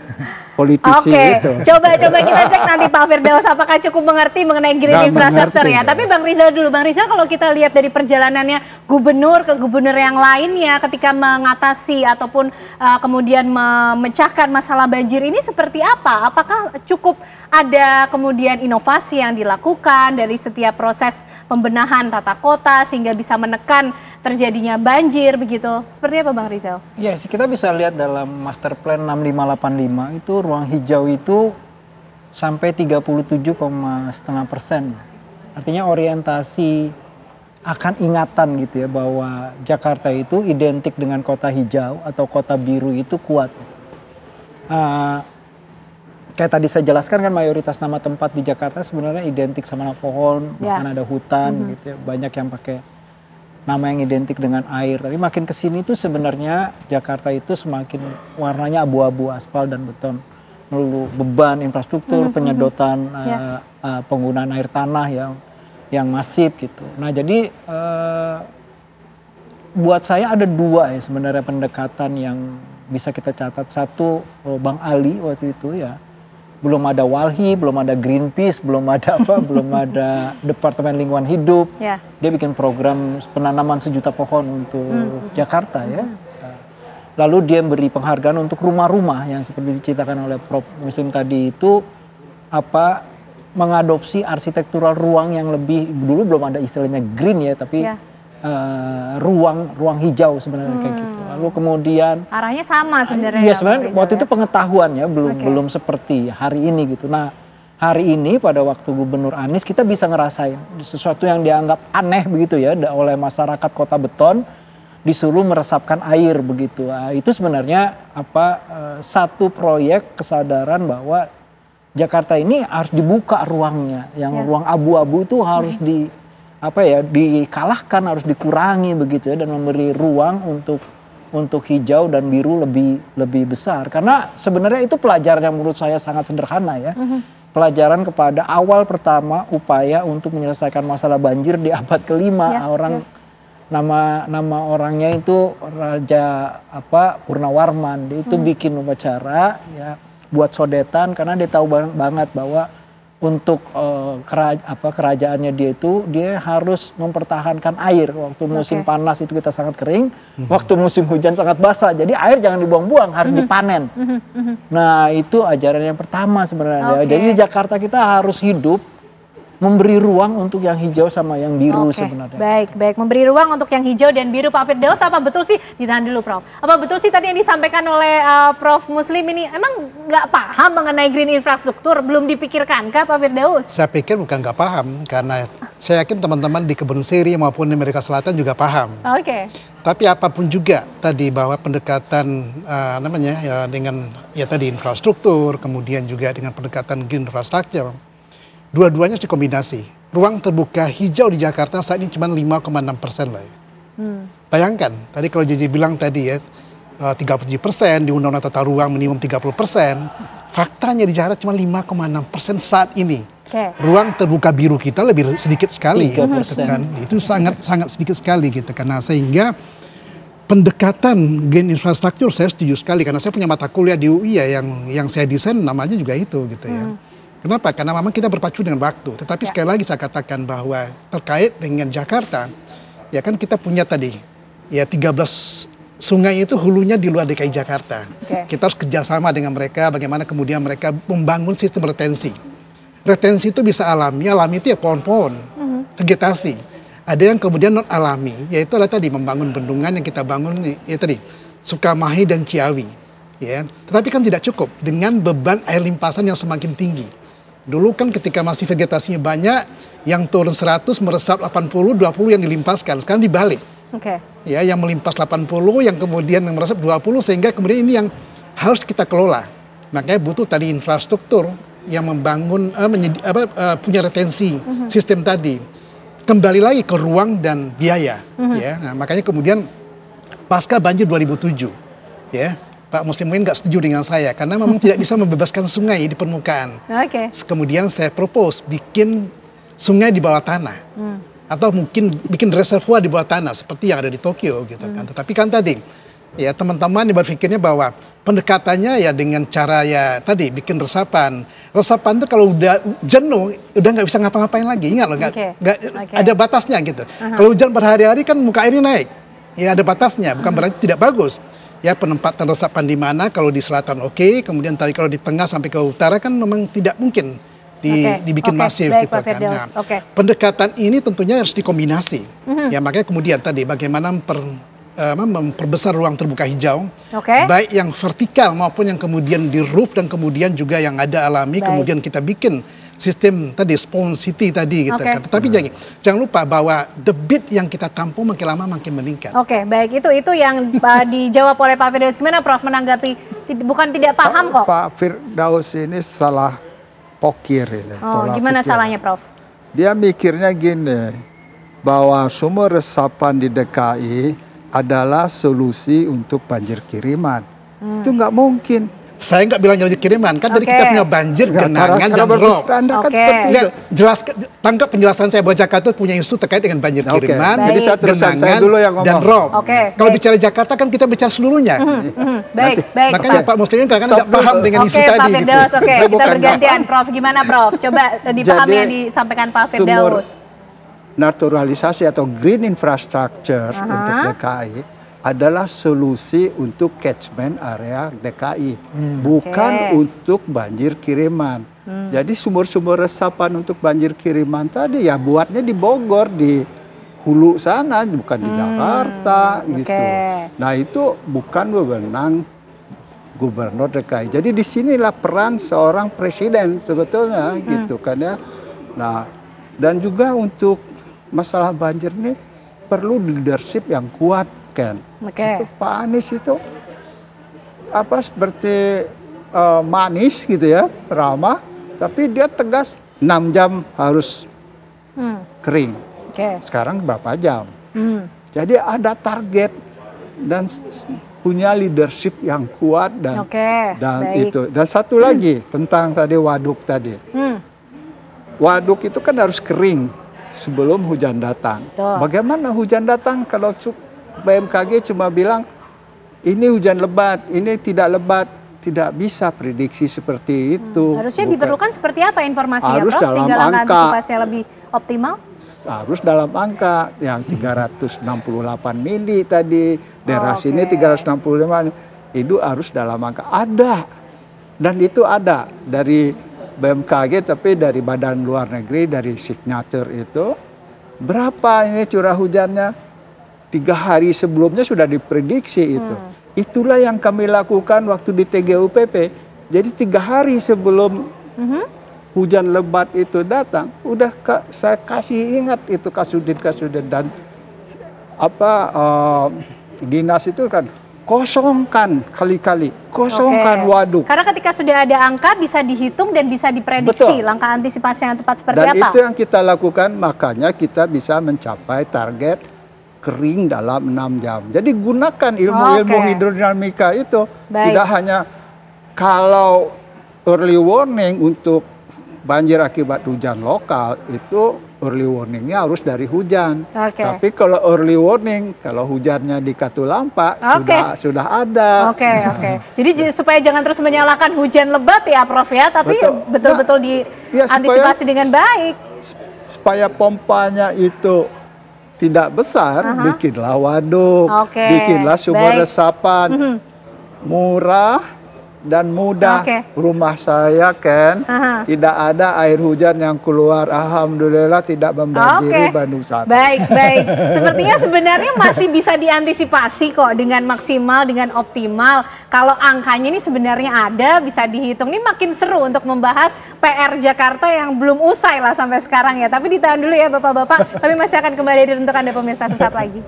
politisi itu.
Coba kita cek nanti Pak Firdaus apakah cukup mengerti mengenai green infrastructure ya. Tapi Bang Rizal dulu, Bang Rizal, kalau kita lihat dari perjalanannya gubernur ke gubernur yang lainnya ketika mengatasi ataupun kemudian memecahkan masalah banjir ini seperti apa? Apakah cukup ada kemudian inovasi yang dilakukan dari setiap proses pembenahan tata kota sehingga bisa menekan terjadinya banjir begitu? Seperti apa Bang Rizal?
Ya, kita bisa lihat dalam Master Plan 6585 itu ruang hijau itu sampai 37,5%. Artinya orientasi akan ingatan gitu ya, bahwa Jakarta itu identik dengan kota hijau atau kota biru itu kuat. Kayak tadi saya jelaskan kan, mayoritas nama tempat di Jakarta sebenarnya identik sama pohon, bahkan ada hutan gitu ya. Banyak yang pakai nama yang identik dengan air. Tapi makin kesini tuh sebenarnya Jakarta itu semakin warnanya abu-abu, aspal dan beton. Melulu beban infrastruktur, penyedotan penggunaan air tanah yang masif gitu. Nah jadi buat saya ada dua ya sebenarnya pendekatan yang bisa kita catat. Satu, Bang Ali waktu itu ya, belum ada Walhi, belum ada Greenpeace, belum ada belum ada Departemen Lingkungan Hidup. Dia bikin program penanaman 1 juta pohon untuk Jakarta ya. Lalu dia beri penghargaan untuk rumah-rumah yang seperti diceritakan oleh Prof. Muslim tadi itu mengadopsi arsitektural ruang yang lebih, dulu belum ada istilahnya green ya, tapi ruang hijau sebenarnya kayak gitu. Lalu kemudian
arahnya sama sebenarnya.
Iya sebenarnya waktu itu pengetahuannya belum seperti hari ini gitu. Nah hari ini pada waktu Gubernur Anies kita bisa ngerasain sesuatu yang dianggap aneh begitu ya oleh masyarakat Kota Beton, disuruh meresapkan air begitu. Itu sebenarnya satu proyek kesadaran bahwa Jakarta ini harus dibuka ruangnya, yang ruang abu-abu itu harus dikalahkan, harus dikurangi begitu ya, dan memberi ruang untuk hijau dan biru lebih besar. Karena sebenarnya itu pelajaran yang menurut saya sangat sederhana ya. Pelajaran kepada awal pertama upaya untuk menyelesaikan masalah banjir di abad ke-5. Nama orangnya itu Raja Purnawarman. Dia itu bikin upacara ya buat sodetan, karena dia tahu banget bahwa untuk kerajaannya dia harus mempertahankan air. Waktu musim panas itu kita sangat kering, waktu musim hujan sangat basah. Jadi air jangan dibuang-buang, harus dipanen. Nah itu ajaran yang pertama sebenarnya. Jadi di Jakarta kita harus hidup memberi ruang untuk yang hijau sama yang biru sebenarnya.
Baik, memberi ruang untuk yang hijau dan biru. Pak Firdaus, apa betul sih, ditahan dulu Prof, apa betul sih tadi yang disampaikan oleh Prof Muslim ini, emang nggak paham mengenai green infrastruktur, belum dipikirkan kah Pak Firdaus? Saya pikir bukan nggak paham, karena saya yakin teman-teman di Kebun Siri maupun di Amerika Selatan juga paham. Tapi apapun juga tadi bahwa pendekatan dengan tadi infrastruktur, kemudian juga dengan pendekatan green infrastructure, dua-duanya harus dikombinasi. Ruang terbuka hijau di Jakarta saat ini cuma 5,6% lah ya. Bayangkan, tadi kalau JJ bilang tadi ya, 37% di Undang-Undang Tata Ruang minimum 30%. Faktanya di Jakarta cuma 5,6% saat ini. Ruang terbuka biru kita lebih sedikit sekali. 3%. Gitu kan. Itu sangat sedikit sekali gitu. Karena sehingga
pendekatan green infrastructure saya setuju sekali karena saya punya mata kuliah di UI ya yang saya desain namanya juga itu gitu ya. Kenapa? Karena memang kita berpacu dengan waktu. Tetapi sekali lagi saya katakan bahwa terkait dengan Jakarta, ya kan kita punya tadi ya 13 sungai itu hulunya di luar DKI Jakarta. Kita harus kerjasama dengan mereka bagaimana kemudian mereka membangun sistem retensi. Retensi itu bisa alami itu ya pohon-pohon, vegetasi. Ada yang kemudian non alami, yaitu adalah tadi membangun bendungan yang kita bangun ya tadi Sukamahi dan Ciawi, ya. Tetapi kan tidak cukup dengan beban air limpasan yang semakin tinggi. Dulu kan ketika masih vegetasinya banyak, yang turun 100 meresap 80, 20 yang dilimpaskan. Sekarang dibalik. Ya, yang melimpas 80, yang kemudian meresap 20, sehingga kemudian ini yang harus kita kelola. Makanya butuh tadi infrastruktur yang membangun punya retensi sistem tadi. Kembali lagi ke ruang dan biaya, ya. Nah, makanya kemudian pasca banjir 2007, ya, Pak Muslim Muin nggak setuju dengan saya karena memang tidak bisa membebaskan sungai di permukaan. Kemudian saya propose bikin sungai di bawah tanah, atau mungkin bikin reservoir di bawah tanah seperti yang ada di Tokyo, gitu kan. Tetapi kan tadi, ya teman-teman berpikirnya bahwa pendekatannya ya dengan cara ya tadi bikin resapan. Resapan itu kalau udah jenuh, udah nggak bisa ngapa-ngapain lagi. Ingat loh, nggak ada batasnya gitu. Kalau hujan berhari-hari kan muka airnya naik. Ya ada batasnya, bukan berarti tidak bagus. Ya penempatan resapan di mana, kalau di selatan oke, kemudian tadi kalau di tengah sampai ke utara kan memang tidak mungkin dibikin masif gitu kan. Nah, pendekatan ini tentunya harus dikombinasi. Ya makanya kemudian tadi bagaimana memperbesar ruang terbuka hijau, baik yang vertikal maupun yang kemudian di roof dan kemudian juga yang ada alami, kemudian kita bikin sistem tadi spawn city tadi gitu kan. Tetapi jangan lupa bahwa debit yang kita tampung makin lama makin meningkat.
Baik, itu yang dijawab oleh Pak Firdaus. Gimana Prof menanggapi? Bukan tidak paham kok.
Pak Firdaus ini salah pokir ini.
Gimana salahnya Prof?
Dia mikirnya gini, bahwa sumur resapan di DKI adalah solusi untuk banjir kiriman. Itu nggak mungkin.
Saya nggak bilang banjir kiriman, kan tadi kita punya banjir, genangan, dan rob. Tangkap penjelasan saya bahwa Jakarta punya isu terkait dengan banjir kiriman,
jadi genangan,
dan rob. Kalau bicara Jakarta kan kita bicara seluruhnya.
Baik.
Makanya Pak Muslimin kadang-kadang tidak paham dengan isu tadi.
Pak Firdaus, kita bergantian. Prof, gimana Prof? Coba dipahami yang disampaikan Pak Firdaus.
Naturalisasi atau green infrastructure untuk DKI adalah solusi untuk catchment area DKI, bukan untuk banjir kiriman. Jadi sumur-sumur resapan untuk banjir kiriman tadi ya buatnya di Bogor, di hulu sana, bukan di Jakarta gitu. Nah itu bukan wewenang gubernur DKI. Jadi disinilah peran seorang presiden sebetulnya gitu kan ya. Nah dan juga untuk masalah banjir ini perlu leadership yang kuat kan. Pak Anies itu seperti manis gitu ya, ramah, tapi dia tegas 6 jam harus kering. Sekarang berapa jam? Jadi ada target dan punya leadership yang kuat dan itu. Dan satu lagi tentang tadi waduk tadi. Waduk itu kan harus kering sebelum hujan datang. Bagaimana hujan datang kalau BMKG cuma bilang ini hujan lebat, ini tidak lebat, tidak bisa prediksi seperti itu.
Harusnya diperlukan seperti apa informasinya, Prof? Sehingga langkah antisipasinya lebih optimal?
Harus dalam angka yang 368 mili tadi, daerah sini 365, itu harus dalam angka. Ada, dan itu ada dari BMKG, tapi dari Badan Luar Negeri, dari signature itu, berapa ini curah hujannya? 3 hari sebelumnya sudah diprediksi itu. Itulah yang kami lakukan waktu di TGUPP. Jadi 3 hari sebelum hujan lebat itu datang, udah saya kasih ingat itu Kasudin dan dinas itu kan kosongkan kali-kali, kosongkan waduk.
Karena ketika sudah ada angka bisa dihitung dan bisa diprediksi langkah antisipasi yang tepat seperti apa.
Dan itu yang kita lakukan, makanya kita bisa mencapai target kering dalam 6 jam. Jadi gunakan ilmu-ilmu hidrodinamika itu. Tidak hanya kalau early warning untuk banjir akibat hujan lokal itu early warningnya harus dari hujan.
Oke.
Tapi kalau early warning, kalau hujannya di Katulampa sudah ada.
Oke. Jadi supaya jangan terus menyalahkan hujan lebat ya Prof ya, tapi betul-betul diantisipasi dengan baik.
Supaya pompanya itu tidak besar, bikinlah waduk, bikinlah sumber resapan, murah dan mudah. Rumah saya tidak ada air hujan yang keluar, alhamdulillah tidak membanjiri Bandung Selatan.
Baik. Sepertinya sebenarnya masih bisa diantisipasi kok dengan maksimal, dengan optimal. Kalau angkanya ini sebenarnya ada, bisa dihitung. Ini makin seru untuk membahas PR Jakarta yang belum usai lah sampai sekarang ya. Tapi ditahan dulu ya Bapak-Bapak, kami masih akan kembali untuk Anda pemirsa sesaat lagi.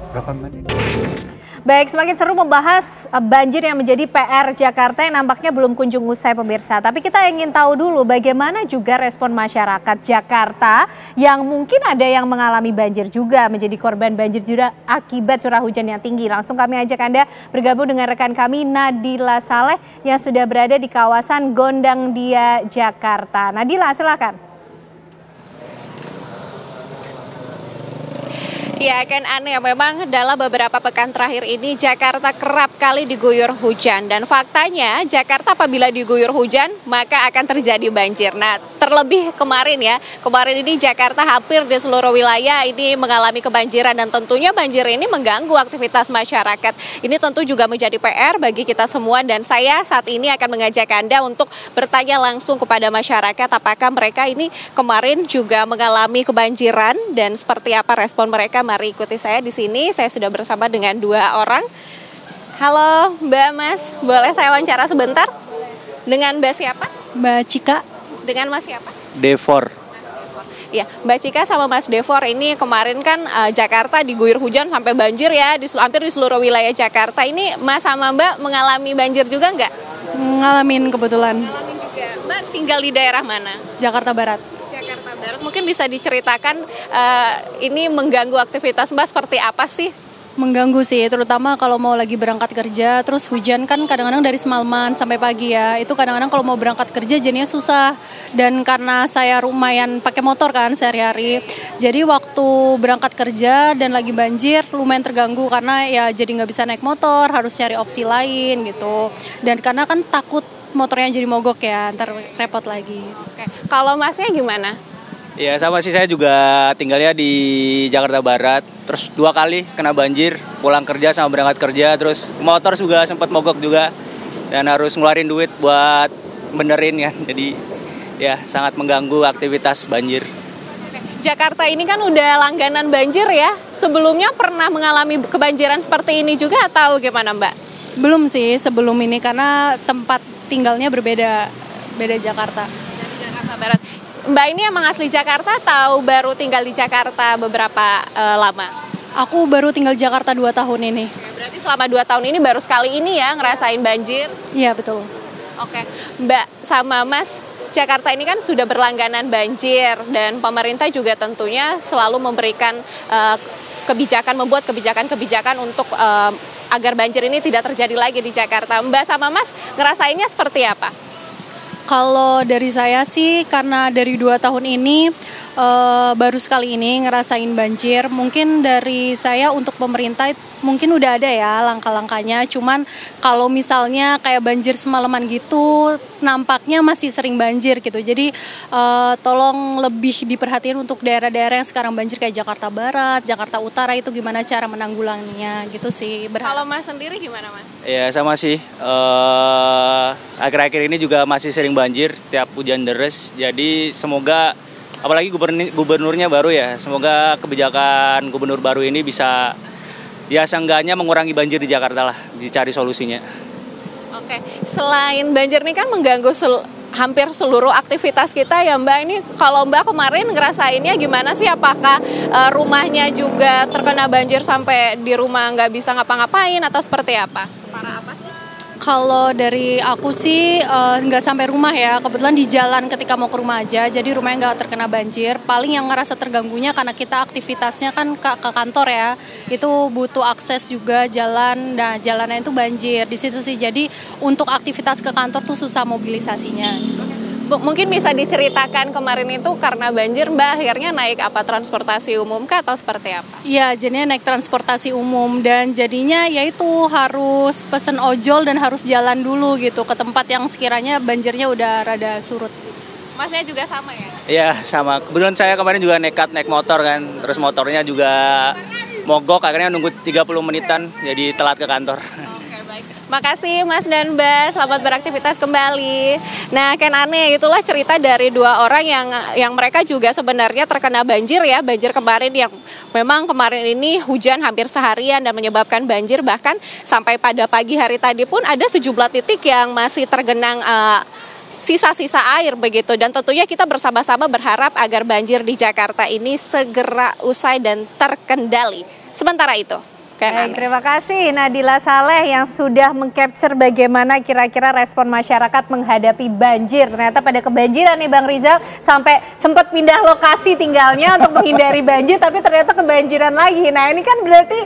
Baik, semakin seru membahas banjir yang menjadi PR Jakarta yang nampaknya belum kunjung usai pemirsa. Tapi kita ingin tahu dulu bagaimana juga respon masyarakat Jakarta yang mungkin ada yang mengalami banjir juga, menjadi korban banjir juga akibat curah hujan yang tinggi. Langsung kami ajak Anda bergabung dengan rekan kami Nadila Saleh yang sudah berada di kawasan Gondang Dia, Jakarta. Nadila, silakan.
Ya, kan aneh memang dalam beberapa pekan terakhir ini Jakarta kerap kali diguyur hujan. Dan faktanya Jakarta apabila diguyur hujan maka akan terjadi banjir. Nah, terlebih kemarin ini Jakarta hampir di seluruh wilayah ini mengalami kebanjiran. Dan tentunya banjir ini mengganggu aktivitas masyarakat. Ini tentu juga menjadi PR bagi kita semua. Dan saya saat ini akan mengajak Anda untuk bertanya langsung kepada masyarakat apakah mereka ini kemarin juga mengalami kebanjiran dan seperti apa respon mereka. Mari ikuti saya di sini. Saya sudah bersama dengan 2 orang. Halo Mbak, Mas, boleh saya wawancara sebentar? Dengan Mbak siapa?
Mbak Cika.
Dengan Mas siapa?
Devor.
Ya, Mbak Cika sama Mas Devor ini kemarin kan Jakarta diguyur hujan sampai banjir ya, hampir di seluruh wilayah Jakarta. Ini Mas sama Mbak mengalami banjir juga nggak?
Ngalamin kebetulan.
Ngalamin juga. Mbak tinggal di daerah mana?
Jakarta Barat.
Jakarta Barat. Mungkin bisa diceritakan ini mengganggu aktivitas Mbak seperti apa sih?
Mengganggu sih, terutama kalau mau lagi berangkat kerja, terus hujan kan kadang-kadang dari semalaman sampai pagi ya. Itu kadang-kadang kalau mau berangkat kerja jadinya susah. Dan karena saya lumayan pakai motor kan sehari-hari, jadi waktu berangkat kerja dan lagi banjir lumayan terganggu karena ya jadi nggak bisa naik motor, harus cari opsi lain gitu. Dan karena kan takut motornya jadi mogok ya, ntar repot lagi.
Oke. Kalau Masnya gimana?
Ya sama sih, saya juga tinggalnya di Jakarta Barat, terus 2 kali kena banjir, pulang kerja sama berangkat kerja, terus motor juga sempat mogok juga, dan harus ngeluarin duit buat benerin ya, jadi ya sangat mengganggu aktivitas banjir.
Jakarta ini kan udah langganan banjir ya, sebelumnya pernah mengalami kebanjiran seperti ini juga atau gimana Mbak?
Belum sih sebelum ini karena tempat tinggalnya beda Jakarta.
Dari Jakarta Barat. Mbak ini emang asli Jakarta atau baru tinggal di Jakarta beberapa lama?
Aku baru tinggal di Jakarta 2 tahun ini.
Berarti selama 2 tahun ini baru sekali ini ya ngerasain banjir?
Iya betul.
Oke, Mbak sama Mas, Jakarta ini kan sudah berlangganan banjir dan pemerintah juga tentunya selalu memberikan membuat kebijakan-kebijakan untuk agar banjir ini tidak terjadi lagi di Jakarta. Mbak sama Mas ngerasainnya seperti apa?
Kalau dari saya sih karena dari 2 tahun ini baru sekali ini ngerasain banjir. Mungkin dari saya untuk pemerintah mungkin udah ada ya langkah-langkahnya. Cuman kalau misalnya kayak banjir semalaman gitu nampaknya masih sering banjir gitu. Jadi tolong lebih diperhatiin untuk daerah-daerah yang sekarang banjir kayak Jakarta Barat, Jakarta Utara itu gimana cara menanggulanginya gitu sih.
Kalau Mas sendiri gimana Mas?
Ya sama sih, akhir-akhir ini juga masih sering banjir tiap hujan deras. Jadi semoga apalagi gubernurnya baru ya, semoga kebijakan gubernur baru ini bisa ya seenggaknya mengurangi banjir di Jakarta lah, dicari solusinya.
Oke, selain banjir ini kan mengganggu hampir seluruh aktivitas kita ya Mbak. Ini kalau Mbak kemarin ngerasainnya gimana sih? Apakah rumahnya juga terkena banjir sampai di rumah nggak bisa ngapa-ngapain atau seperti apa? Separah apa sih?
Kalau dari aku sih nggak sampai rumah ya, kebetulan di jalan ketika mau ke rumah aja, jadi rumahnya nggak terkena banjir. Paling yang ngerasa terganggunya karena kita aktivitasnya kan ke kantor ya, itu butuh akses juga jalan, nah jalannya itu banjir di situ sih. Jadi untuk aktivitas ke kantor tuh susah mobilisasinya.
Oke. Mungkin bisa diceritakan kemarin itu karena banjir Mbak akhirnya naik apa, transportasi umum kah atau seperti apa?
Iya, jadinya naik transportasi umum dan jadinya yaitu harus pesen ojol dan harus jalan dulu gitu ke tempat yang sekiranya banjirnya udah rada surut.
Masnya juga sama ya?
Iya sama, kebetulan saya kemarin juga nekat naik motor kan, terus motornya juga mogok, akhirnya nunggu 30 menitan jadi telat ke kantor.
Makasih Mas dan Mbak, selamat beraktivitas kembali. Nah, Ken aneh, itulah cerita dari dua orang yang mereka juga sebenarnya terkena banjir ya. Banjir kemarin yang memang kemarin ini hujan hampir seharian dan menyebabkan banjir. Bahkan sampai pada pagi hari tadi pun ada sejumlah titik yang masih tergenang sisa-sisa air begitu. Dan tentunya kita bersama-sama berharap agar banjir di Jakarta ini segera usai dan terkendali. Sementara itu.
Baik, terima kasih Nadila Saleh yang sudah mengcapture bagaimana kira-kira respon masyarakat menghadapi banjir. Ternyata pada kebanjiran nih Bang Rizal, sampai sempat pindah lokasi tinggalnya untuk menghindari banjir, tapi ternyata kebanjiran lagi. Nah ini kan berarti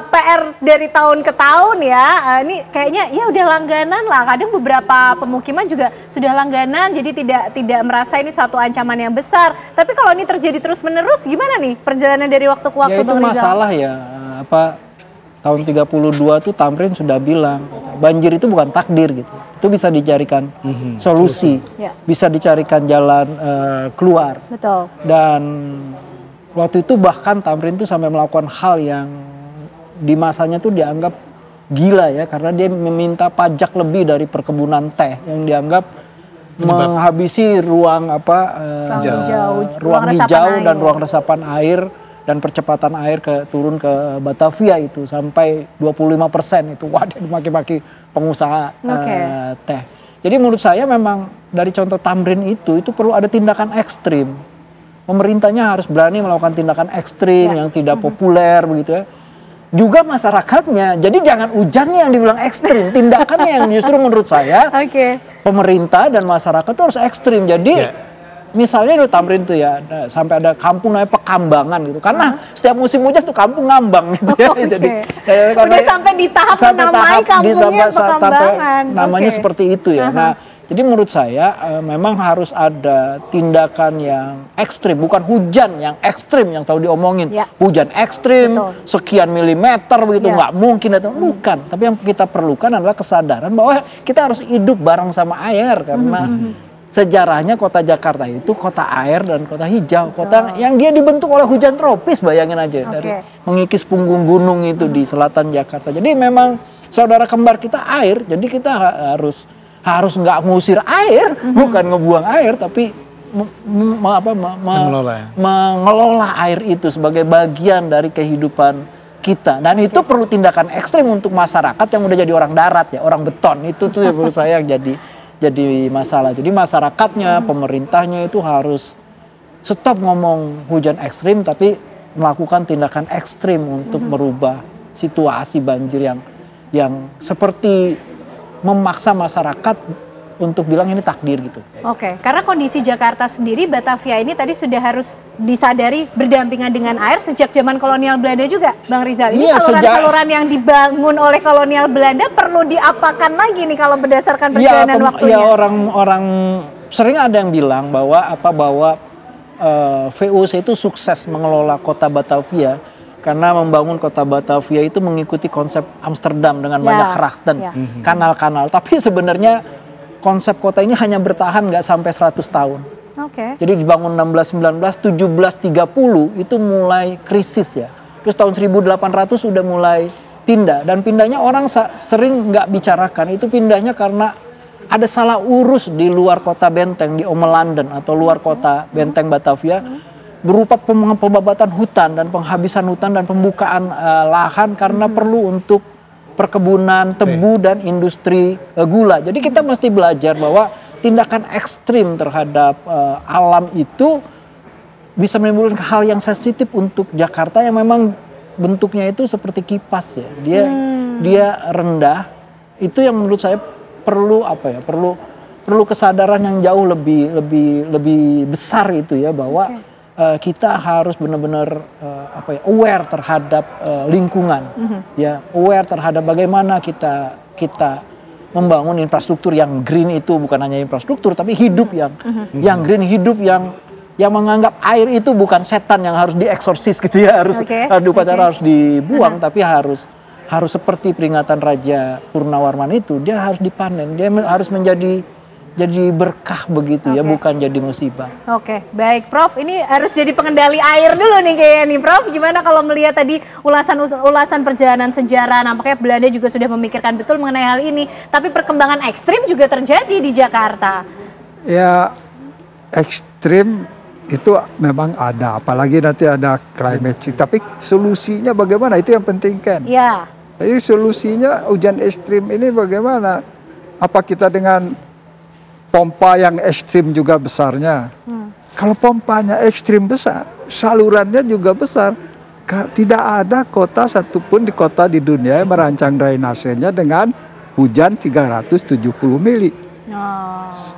PR dari tahun ke tahun ya. Ini kayaknya ya udah langganan lah. Kadang beberapa pemukiman juga sudah langganan, jadi tidak merasa ini suatu ancaman yang besar. Tapi kalau ini terjadi terus-menerus, gimana nih perjalanan dari waktu ke waktu,
ya, itu
Bang Rizal?
masalah ya. Tahun 32 tuh Tamrin sudah bilang banjir itu bukan takdir gitu, itu bisa dicarikan solusi, bisa dicarikan jalan keluar.
Betul.
Dan waktu itu bahkan Tamrin tuh sampai melakukan hal yang di masanya tuh dianggap gila ya, karena dia meminta pajak lebih dari perkebunan teh yang dianggap menghabisi ruang ruang hijau dan ruang resapan air. Dan percepatan air turun ke Batavia itu sampai 25% itu. Wah, dia dimaki-maki pengusaha teh. Jadi menurut saya memang dari contoh Tamrin itu perlu ada tindakan ekstrim. Pemerintahnya harus berani melakukan tindakan ekstrim yang tidak populer begitu ya. Juga masyarakatnya. Jadi jangan hujannya yang dibilang ekstrim, tindakannya yang justru menurut saya pemerintah dan masyarakat itu harus ekstrim. Jadi misalnya di Tamrin tuh ya sampai ada kampung namanya Pekambangan gitu, karena setiap musim hujan tuh kampung ngambang gitu ya. Jadi
udah sampai di tahap menamai kampungnya Pekambangan.
Namanya seperti itu ya. Nah, jadi menurut saya memang harus ada tindakan yang ekstrim, bukan hujan yang ekstrim yang tahu diomongin. Hujan ekstrim sekian milimeter begitu nggak mungkin itu bukan. Tapi yang kita perlukan adalah kesadaran bahwa kita harus hidup bareng sama air karena sejarahnya kota Jakarta itu kota air dan kota hijau, kota yang dia dibentuk oleh hujan tropis, bayangin aja dari mengikis punggung gunung itu di selatan Jakarta. Jadi memang saudara kembar kita air, jadi kita harus nggak ngusir air, bukan ngebuang air, tapi mengelola air itu sebagai bagian dari kehidupan kita. Dan itu perlu tindakan ekstrim untuk masyarakat yang udah jadi orang darat ya, orang beton itu tuh menurut saya yang jadi masalah. Jadi masyarakatnya, pemerintahnya itu harus stop ngomong hujan ekstrim, tapi melakukan tindakan ekstrim untuk merubah situasi banjir yang seperti memaksa masyarakat untuk bilang ini takdir gitu.
Karena kondisi Jakarta sendiri, Batavia ini tadi sudah harus disadari berdampingan dengan air sejak zaman kolonial Belanda juga, Bang Rizal. Ini saluran-saluran yang dibangun oleh kolonial Belanda perlu diapakan lagi nih kalau berdasarkan perjalanan waktunya?
Ya orang sering ada yang bilang bahwa VOC itu sukses mengelola kota Batavia karena membangun kota Batavia itu mengikuti konsep Amsterdam dengan banyak grachten, kanal-kanal. Tapi sebenarnya konsep kota ini hanya bertahan nggak sampai 100 tahun. Jadi dibangun 1619, 1730 itu mulai krisis ya. Terus tahun 1800 sudah mulai pindah. Dan pindahnya orang sering nggak bicarakan. Itu pindahnya karena ada salah urus di luar kota Benteng, di Omelanden atau luar kota Benteng Batavia. Berupa pembabatan hutan dan penghabisan hutan dan pembukaan lahan karena perlu untuk perkebunan tebu dan industri gula. Jadi kita mesti belajar bahwa tindakan ekstrim terhadap alam itu bisa menimbulkan hal yang sensitif untuk Jakarta yang memang bentuknya itu seperti kipas ya. Dia rendah. Itu yang menurut saya perlu perlu kesadaran yang jauh lebih besar itu ya, bahwa kita harus benar-benar aware terhadap lingkungan, ya, aware terhadap bagaimana kita membangun infrastruktur yang green itu bukan hanya infrastruktur tapi hidup yang green, hidup yang menganggap air itu bukan setan yang harus dieksorsis gitu ya, harus upacara harus dibuang, tapi harus seperti peringatan Raja Purnawarman itu, dia harus dipanen, dia harus menjadi berkah begitu ya, bukan jadi musibah.
Oke, baik Prof, ini harus jadi pengendali air dulu nih kayaknya nih Prof. Gimana kalau melihat tadi ulasan perjalanan sejarah, nampaknya Belanda juga sudah memikirkan betul mengenai hal ini, tapi perkembangan ekstrim juga terjadi di Jakarta.
Ya, ekstrim itu memang ada, apalagi nanti ada climate change, tapi solusinya bagaimana, itu yang penting kan.
Ya.
Jadi solusinya hujan ekstrim ini bagaimana? Apa kita dengan pompa yang ekstrim juga besarnya? Kalau pompanya ekstrim besar, salurannya juga besar. Tidak ada kota satupun di dunia yang merancang drainasenya dengan hujan 370 mili.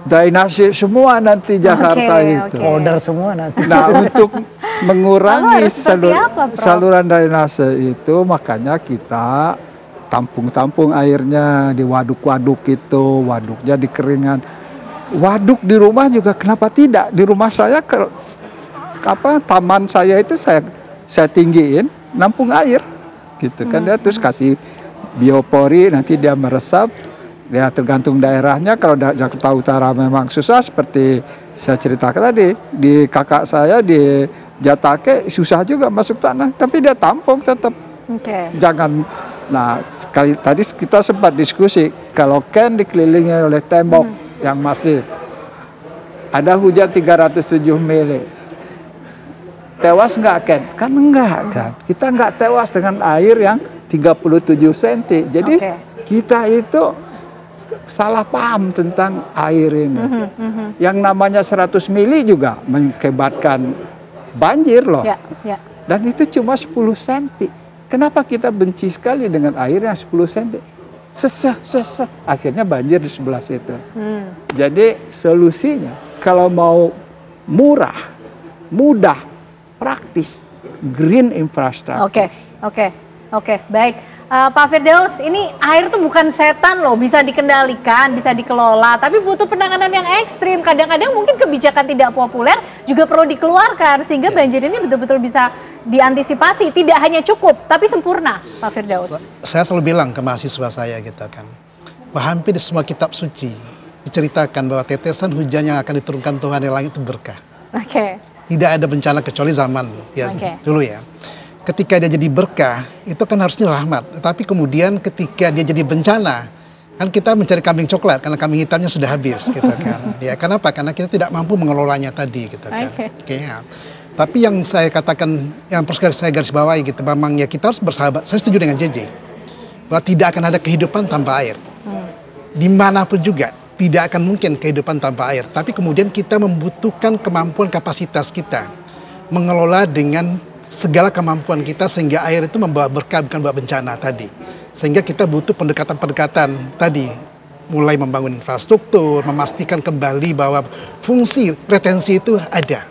Drainase semua nanti Jakarta itu.
Order semua nanti.
Nah, untuk mengurangi saluran drainase itu, makanya kita tampung-tampung airnya di waduk-waduk itu, waduknya di keringan. Waduk di rumah juga kenapa tidak? Di rumah saya taman saya itu saya tinggiin, nampung air gitu kan, dia terus kasih biopori, nanti dia meresap. Ya tergantung daerahnya, kalau Jakarta Utara memang susah seperti saya ceritakan tadi, di kakak saya di Jatake susah juga masuk tanah, tapi dia tampung tetap. Jangan, nah sekali tadi kita sempat diskusi, kalau Ken dikelilingi oleh tembok yang masif, ada hujan 307 mili, tewas nggak Ken? Kan enggak kan, kita nggak tewas dengan air yang 37 cm, jadi kita itu salah paham tentang air ini. Yang namanya 100 mili juga mengakibatkan banjir loh. Dan itu cuma 10 cm. Kenapa kita benci sekali dengan air yang 10 cm? Seseh. Akhirnya banjir di sebelah situ. Jadi solusinya kalau mau murah, mudah, praktis, green infrastructure.
Oke, baik. Pak Firdaus, ini air tuh bukan setan loh, bisa dikendalikan, bisa dikelola, tapi butuh penanganan yang ekstrim. Kadang-kadang mungkin kebijakan tidak populer juga perlu dikeluarkan, sehingga banjir ini betul-betul bisa diantisipasi. Tidak hanya cukup, tapi sempurna, Pak Firdaus.
Saya selalu bilang ke mahasiswa saya gitu kan, bahwa hampir di semua kitab suci diceritakan bahwa tetesan hujan yang akan diturunkan Tuhan di langit itu berkah. Tidak ada bencana kecuali zaman dulu ya. Ketika dia jadi berkah, itu kan harusnya rahmat. Tetapi kemudian ketika dia jadi bencana, kan kita mencari kambing coklat karena kambing hitamnya sudah habis, gitu kan. Ya, kenapa? Karena kita tidak mampu mengelolanya tadi, gitu kan. Ya. Tapi yang saya katakan, yang perlu saya garis bawahi, gitu, memang ya kita harus bersahabat. Saya setuju dengan JJ, bahwa tidak akan ada kehidupan tanpa air. Dimanapun juga, tidak akan mungkin kehidupan tanpa air. Tapi kemudian kita membutuhkan kemampuan kapasitas kita mengelola dengan segala kemampuan kita sehingga air itu membawa berkah bukan membawa bencana tadi. Sehingga kita butuh pendekatan-pendekatan tadi, mulai membangun infrastruktur, memastikan kembali bahwa fungsi retensi itu ada.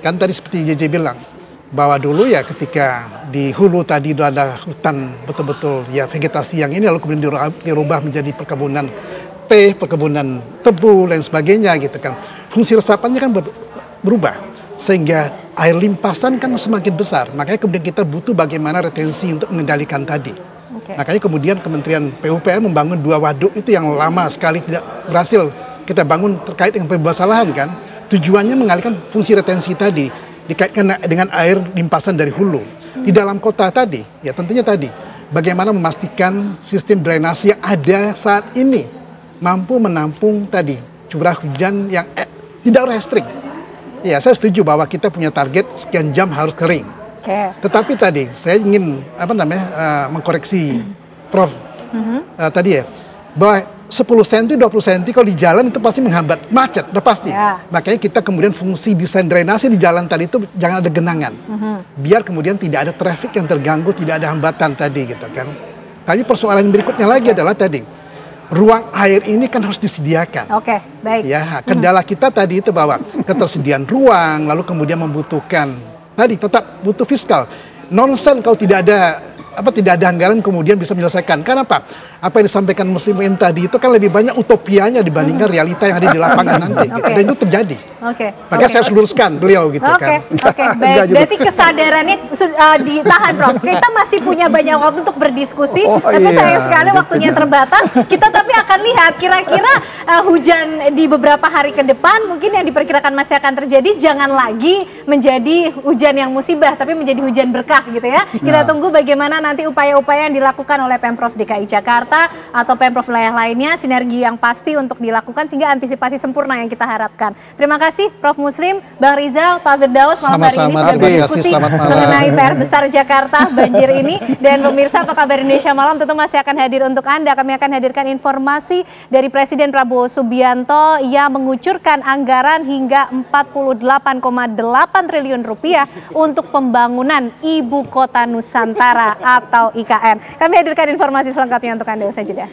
Kan tadi seperti JJ bilang, bahwa dulu ya ketika di hulu tadi ada hutan betul-betul ya vegetasi yang ini, lalu kemudian dirubah menjadi perkebunan teh, perkebunan tebu dan sebagainya gitu kan. Fungsi resapannya kan berubah. Sehingga air limpasan kan semakin besar, makanya kemudian kita butuh bagaimana retensi untuk mengendalikan tadi. Makanya kemudian Kementerian PUPR membangun 2 waduk itu yang lama sekali tidak berhasil kita bangun terkait dengan pembebasan lahan kan. Tujuannya mengalihkan fungsi retensi tadi, dikaitkan dengan air limpasan dari hulu. Di dalam kota tadi, ya tentunya tadi, bagaimana memastikan sistem drainasi yang ada saat ini mampu menampung tadi curah hujan yang tidak restrik. Ya, saya setuju bahwa kita punya target sekian jam harus kering. Tetapi tadi saya ingin mengkoreksi Prof tadi ya, bahwa 10 cm, 20 cm kalau di jalan itu pasti menghambat, macet, udah pasti. Makanya kita kemudian fungsi desain drainase di jalan tadi itu jangan ada genangan, biar kemudian tidak ada traffic yang terganggu, tidak ada hambatan tadi gitu kan. Tapi persoalan berikutnya lagi adalah tadi, ruang air ini kan harus disediakan.
Baik.
Ya, kendala kita tadi itu bahwa ketersediaan ruang, lalu kemudian membutuhkan tadi tetap butuh fiskal. Nonsen kalau tidak ada tidak ada anggaran kemudian bisa menyelesaikan. Karena apa? Apa yang disampaikan Muslim UN tadi itu kan lebih banyak utopianya dibandingkan realita yang ada di lapangan nanti. Gitu. Dan itu terjadi. Makanya saya harus luruskan beliau gitu kan.
Baik. Berarti kesadarannya ditahan, Prof. Kita masih punya banyak waktu untuk berdiskusi, tapi sayang sekali waktunya terbatas. Kita tapi akan lihat kira-kira hujan di beberapa hari ke depan mungkin yang diperkirakan masih akan terjadi, jangan lagi menjadi hujan yang musibah, tapi menjadi hujan berkah gitu ya. Kita tunggu bagaimana nanti upaya-upaya yang dilakukan oleh Pemprov DKI Jakarta atau Pemprov wilayah lainnya, sinergi yang pasti untuk dilakukan sehingga antisipasi sempurna yang kita harapkan. Terima kasih Prof. Muslim, Bang Rizal, Pak Firdaus malam hari ini sudah berdiskusi mengenai PR besar Jakarta banjir ini. Dan pemirsa, apa kabar Indonesia Malam tentu masih akan hadir untuk Anda. Kami akan hadirkan informasi dari Presiden Prabowo Subianto yang mengucurkan anggaran hingga 48,8 triliun rupiah untuk pembangunan Ibu Kota Nusantara atau IKN. Kami hadirkan informasi selengkapnya untuk Anda usai jeda.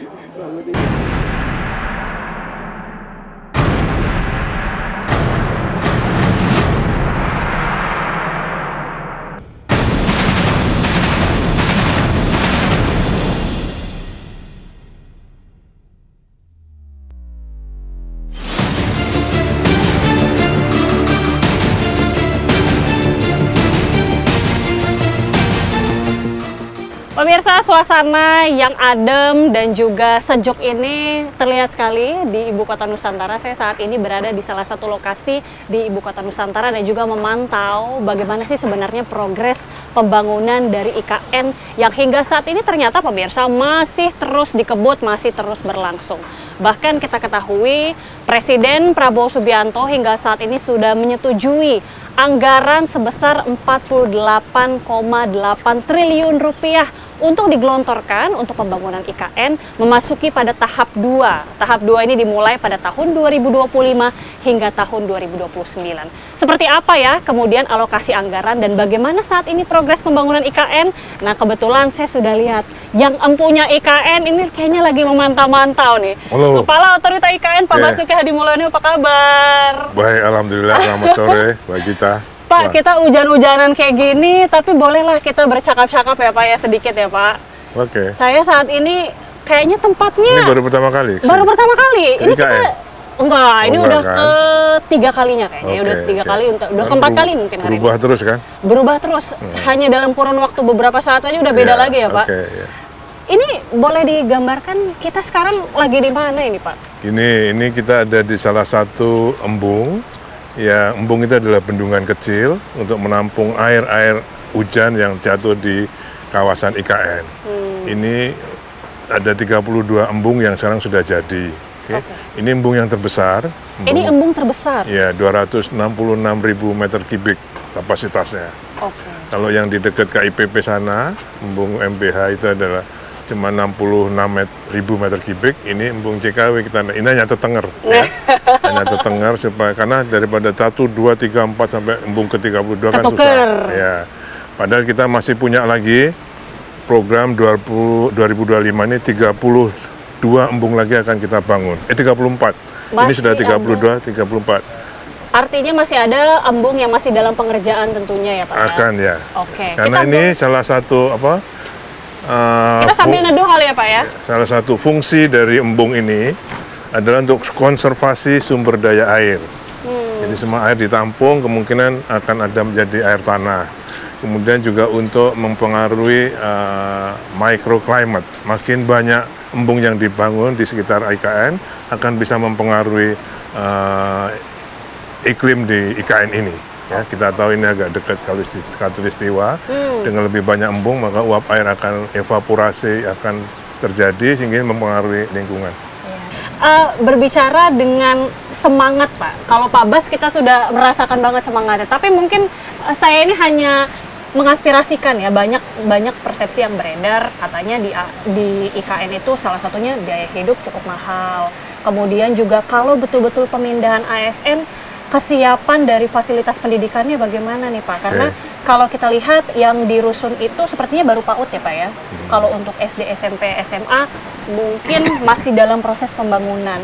Pemirsa, suasana yang adem dan juga sejuk ini terlihat sekali di Ibu Kota Nusantara. Saya saat ini berada di salah satu lokasi di Ibu Kota Nusantara dan juga memantau bagaimana sih sebenarnya progres pembangunan dari IKN yang hingga saat ini ternyata pemirsa masih terus dikebut, masih terus berlangsung. Bahkan kita ketahui Presiden Prabowo Subianto hingga saat ini sudah menyetujui anggaran sebesar 48,8 triliun rupiah untuk digelontorkan untuk pembangunan IKN memasuki pada tahap 2. Tahap 2 ini dimulai pada tahun 2025 hingga tahun 2029. Seperti apa ya kemudian alokasi anggaran dan bagaimana saat ini progres pembangunan IKN? Nah, kebetulan saya sudah lihat yang empunya IKN ini kayaknya lagi memantau-mantau nih.
Halo.
Kepala Otorita IKN Pak Basuki Hadi Mulyono, apa kabar?
Baik, alhamdulillah, selamat sore bagi kita.
Pak, kita hujan-hujanan kayak gini, tapi bolehlah kita bercakap-cakap ya Pak ya, sedikit ya Pak.
Oke.
Saya saat ini kayaknya tempatnya...
Ini baru pertama kali?
Baru pertama kali. Ini
IKN?
kita... Enggak, ini udah
kan?
ketiga kalinya kayaknya. Udah tiga kali, udah keempat kali mungkin hari ini.
Berubah terus kan?
Berubah terus. Hanya dalam kurun waktu beberapa saat aja udah beda lagi ya Pak. Ini boleh digambarkan kita sekarang lagi di mana ini Pak?
Ini kita ada di salah satu embung. Ya, embung itu adalah bendungan kecil untuk menampung air-air hujan yang jatuh di kawasan IKN. Ini ada 32 embung yang sekarang sudah jadi. Ini embung yang terbesar.
Ini embung terbesar?
Ya, 266.000 meter kubik kapasitasnya. Kalau yang di dekat KIPP sana, embung MBH itu adalah cuma 66.000 meter kubik. Ini embung CKW kita, ini hanya tetenger ya. Hanya tetenger supaya karena daripada 1, 2, 3, 4 sampai embung ke 32 kan susah ya. Padahal kita masih punya lagi program 2025 ini 32 embung lagi akan kita bangun. 34. Ini sudah 32, 34.
Artinya masih ada embung yang masih dalam pengerjaan tentunya ya Pak?
Akan ya. Karena
kita
ini salah satu apa?
Kita sambil neduh kali ya Pak ya?
Salah satu fungsi dari embung ini adalah untuk konservasi sumber daya air. Jadi semua air ditampung, kemungkinan akan ada menjadi air tanah. Kemudian juga untuk mempengaruhi microclimate. Makin banyak embung yang dibangun di sekitar IKN akan bisa mempengaruhi iklim di IKN ini. Ya, kita tahu ini agak dekat Khatulistiwa. Dengan lebih banyak embung maka uap air akan evaporasi akan terjadi sehingga mempengaruhi lingkungan.
Berbicara dengan semangat Pak, kalau Pak Bas kita sudah merasakan banget semangatnya, tapi mungkin saya ini hanya mengaspirasikan ya, banyak persepsi yang beredar katanya di IKN itu salah satunya biaya hidup cukup mahal, kemudian juga kalau betul-betul pemindahan ASN kesiapan dari fasilitas pendidikannya bagaimana nih Pak? Karena kalau kita lihat yang di rusun itu sepertinya baru PAUD ya Pak ya. Kalau untuk SD, SMP, SMA mungkin masih dalam proses pembangunan.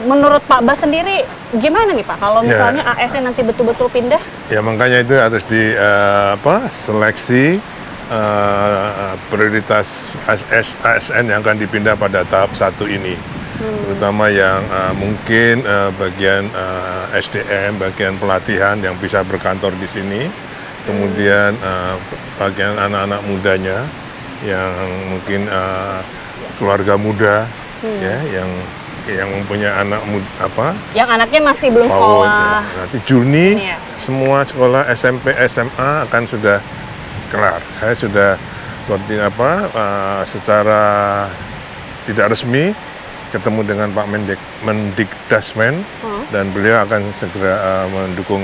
Menurut Pak Bas sendiri gimana nih Pak? Kalau misalnya ASN nanti betul-betul pindah?
Ya makanya itu harus di seleksi prioritas ASN yang akan dipindah pada tahap 1 ini. Terutama yang mungkin bagian SDM, bagian pelatihan yang bisa berkantor di sini, kemudian bagian anak-anak mudanya yang mungkin keluarga muda, ya, yang mempunyai anak muda,
yang anaknya masih belum sekolah.
Nanti Juni semua sekolah SMP, SMA akan sudah kelar. Saya sudah secara tidak resmi ketemu dengan Pak Mendikdasmen dan beliau akan segera mendukung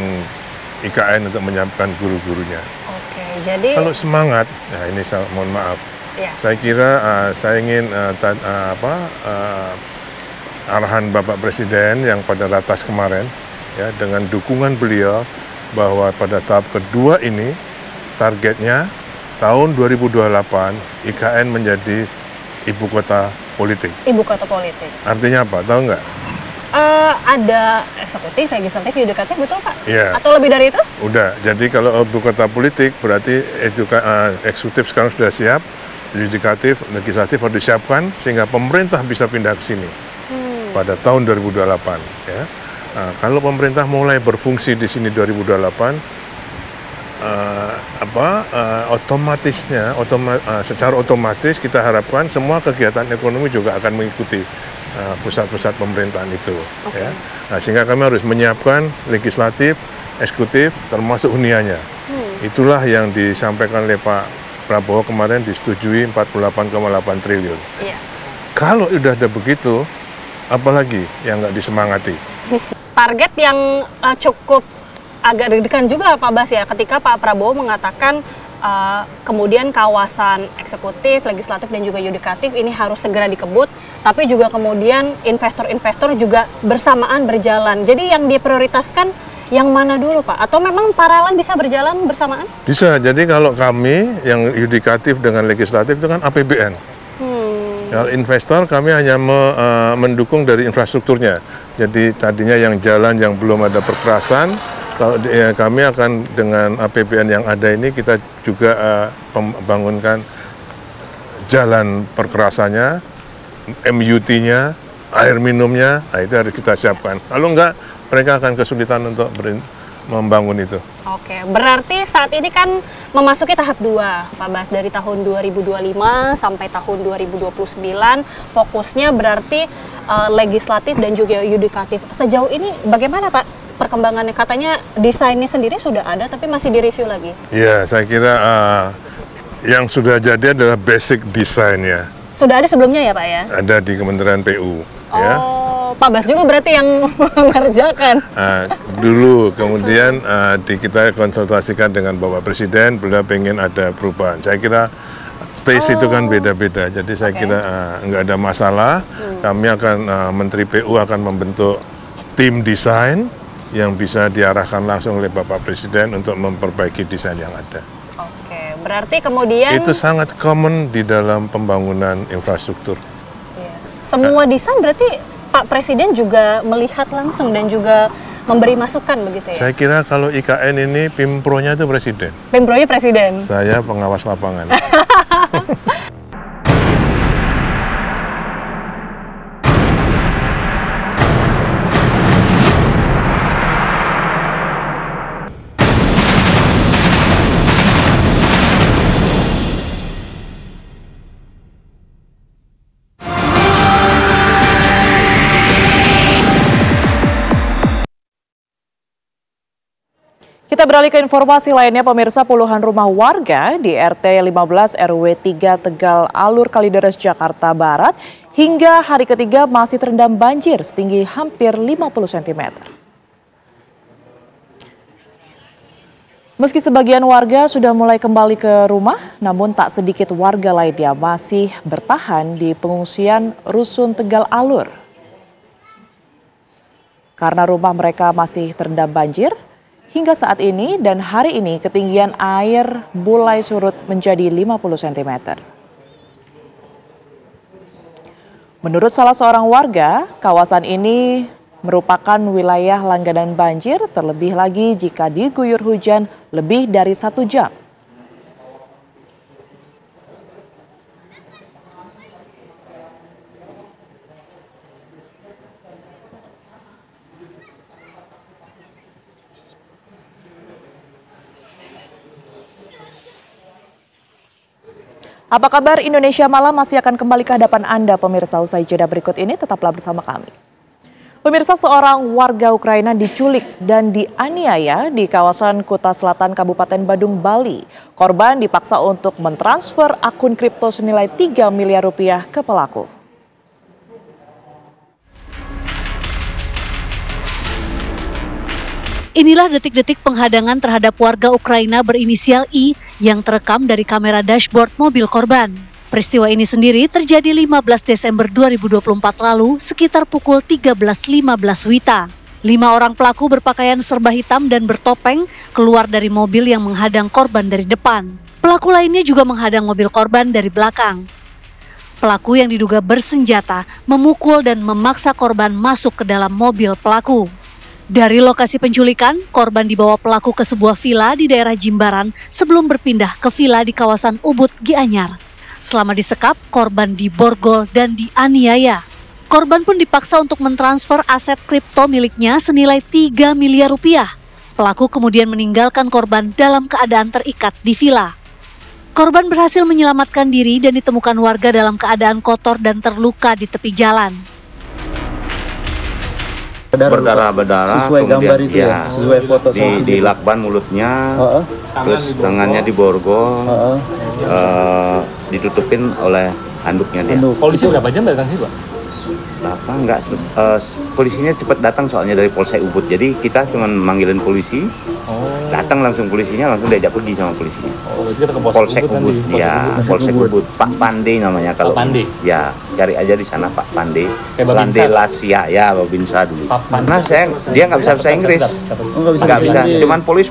IKN untuk menyiapkan guru-gurunya.
Oke, jadi
kalau semangat, nah ini mohon maaf, saya kira saya ingin arahan Bapak Presiden yang pada ratas kemarin, ya, dengan dukungan beliau bahwa pada tahap kedua ini targetnya tahun 2028 IKN menjadi ibu kota politik.
Ibu kota politik.
Artinya apa? Tahu nggak?
Ada eksekutif, legislatif, yudikatif, betul Pak?
Iya.
Atau lebih dari itu?
Udah. Jadi kalau ibu kota politik berarti eksekutif sekarang sudah siap, yudikatif, legislatif harus disiapkan sehingga pemerintah bisa pindah ke sini pada tahun 2028. Ya. Kalau pemerintah mulai berfungsi di sini 2028. Secara otomatis kita harapkan semua kegiatan ekonomi juga akan mengikuti pusat-pusat pemerintahan itu. Ya. Nah, sehingga kami harus menyiapkan legislatif, eksekutif, termasuk huniannya. Itulah yang disampaikan oleh Pak Prabowo kemarin disetujui 48,8 triliun. Iya. Kalau sudah ada begitu, apalagi yang nggak disemangati?
Target yang cukup agak deg-degan juga Pak Bas ya, ketika Pak Prabowo mengatakan kemudian kawasan eksekutif, legislatif dan juga yudikatif ini harus segera dikebut, tapi juga kemudian investor-investor juga bersamaan berjalan. Jadi yang diprioritaskan yang mana dulu Pak? Atau memang paralel bisa berjalan bersamaan?
Bisa, jadi kalau kami yang yudikatif dengan legislatif itu kan APBN. Kalau investor kami hanya mendukung dari infrastrukturnya. Jadi tadinya yang jalan yang belum ada perkerasan, kalau kami akan dengan APBN yang ada ini kita juga membangunkan jalan perkerasannya, MUT-nya, air minumnya, nah itu harus kita siapkan. Kalau enggak, mereka akan kesulitan untuk membangun itu.
Oke, berarti saat ini kan memasuki tahap 2, Pak Bas, dari tahun 2025 sampai tahun 2029, fokusnya berarti legislatif dan juga yudikatif. Sejauh ini bagaimana Pak perkembangannya? Katanya desainnya sendiri sudah ada tapi masih direview lagi.
Iya, saya kira yang sudah jadi adalah basic desainnya.
Sudah ada sebelumnya ya Pak ya?
Ada di Kementerian PU.
Oh,
ya.
Pak Bas juga berarti yang mengerjakan.
Dulu, kemudian kita konsultasikan dengan Bapak Presiden, beliau pengen ada perubahan. Saya kira pace itu kan beda-beda, jadi saya kira nggak ada masalah. Kami akan, Menteri PU akan membentuk tim desain yang bisa diarahkan langsung oleh Bapak Presiden untuk memperbaiki desain yang ada.
Oke, berarti kemudian
itu sangat common di dalam pembangunan infrastruktur.
Iya. Semua desain berarti Pak Presiden juga melihat langsung dan juga memberi masukan begitu ya?
Saya kira kalau IKN ini Pimpronya itu Presiden.
Pimpronya Presiden?
Saya pengawas lapangan.
Kita beralih ke informasi lainnya, pemirsa. Puluhan rumah warga di RT 15 RW 3 Tegal Alur Kalideres, Jakarta Barat hingga hari ketiga masih terendam banjir setinggi hampir 50 cm. Meski sebagian warga sudah mulai kembali ke rumah, namun tak sedikit warga lainnya masih bertahan di pengungsian Rusun Tegal Alur. Karena rumah mereka masih terendam banjir, hingga saat ini dan hari ini ketinggian air mulai surut menjadi 50 cm. Menurut salah seorang warga, kawasan ini merupakan wilayah langganan banjir, terlebih lagi jika diguyur hujan lebih dari 1 jam. Apa kabar Indonesia Malam masih akan kembali ke hadapan Anda pemirsa usai jeda berikut ini, tetaplah bersama kami. Pemirsa, seorang warga Ukraina diculik dan dianiaya di kawasan Kuta Selatan Kabupaten Badung, Bali. Korban dipaksa untuk mentransfer akun kripto senilai 3 miliar rupiah ke pelaku.
Inilah detik-detik penghadangan terhadap warga Ukraina berinisial I yang terekam dari kamera dashboard mobil korban. Peristiwa ini sendiri terjadi 15 Desember 2024 lalu sekitar pukul 13.15 WITA. 5 orang pelaku berpakaian serba hitam dan bertopeng keluar dari mobil yang menghadang korban dari depan. Pelaku lainnya juga menghadang mobil korban dari belakang. Pelaku yang diduga bersenjata memukul dan memaksa korban masuk ke dalam mobil pelaku. Dari lokasi penculikan, korban dibawa pelaku ke sebuah villa di daerah Jimbaran sebelum berpindah ke villa di kawasan Ubud, Gianyar. Selama disekap, korban diborgol dan dianiaya. Korban pun dipaksa untuk mentransfer aset kripto miliknya senilai 3 miliar rupiah. Pelaku kemudian meninggalkan korban dalam keadaan terikat di villa. Korban berhasil menyelamatkan diri dan ditemukan warga dalam keadaan kotor dan terluka di tepi jalan.
Berdarah-berdarah,
sesuai gambar itu ya, sesuai foto
di lakban mulutnya, terus tangannya diborgol, ditutupin oleh handuknya dia.
Polisi berapa jam datang sih, Pak?
Apa enggak, polisinya cepat datang soalnya dari Polsek Ubud. Jadi kita cuma manggilin polisi, datang langsung polisinya, langsung diajak pergi sama polisinya.
Kita ke
Polsek Ubud, ya Polsek Ubud. Pak Pande namanya kalau.
Pak Pande.
Ya cari aja di sana Pak Pande.
Babinsa.
Pande Lasia, ya Babinsa dulu. Nah dia nggak bisa bahasa Inggris, nggak bisa, cuman polis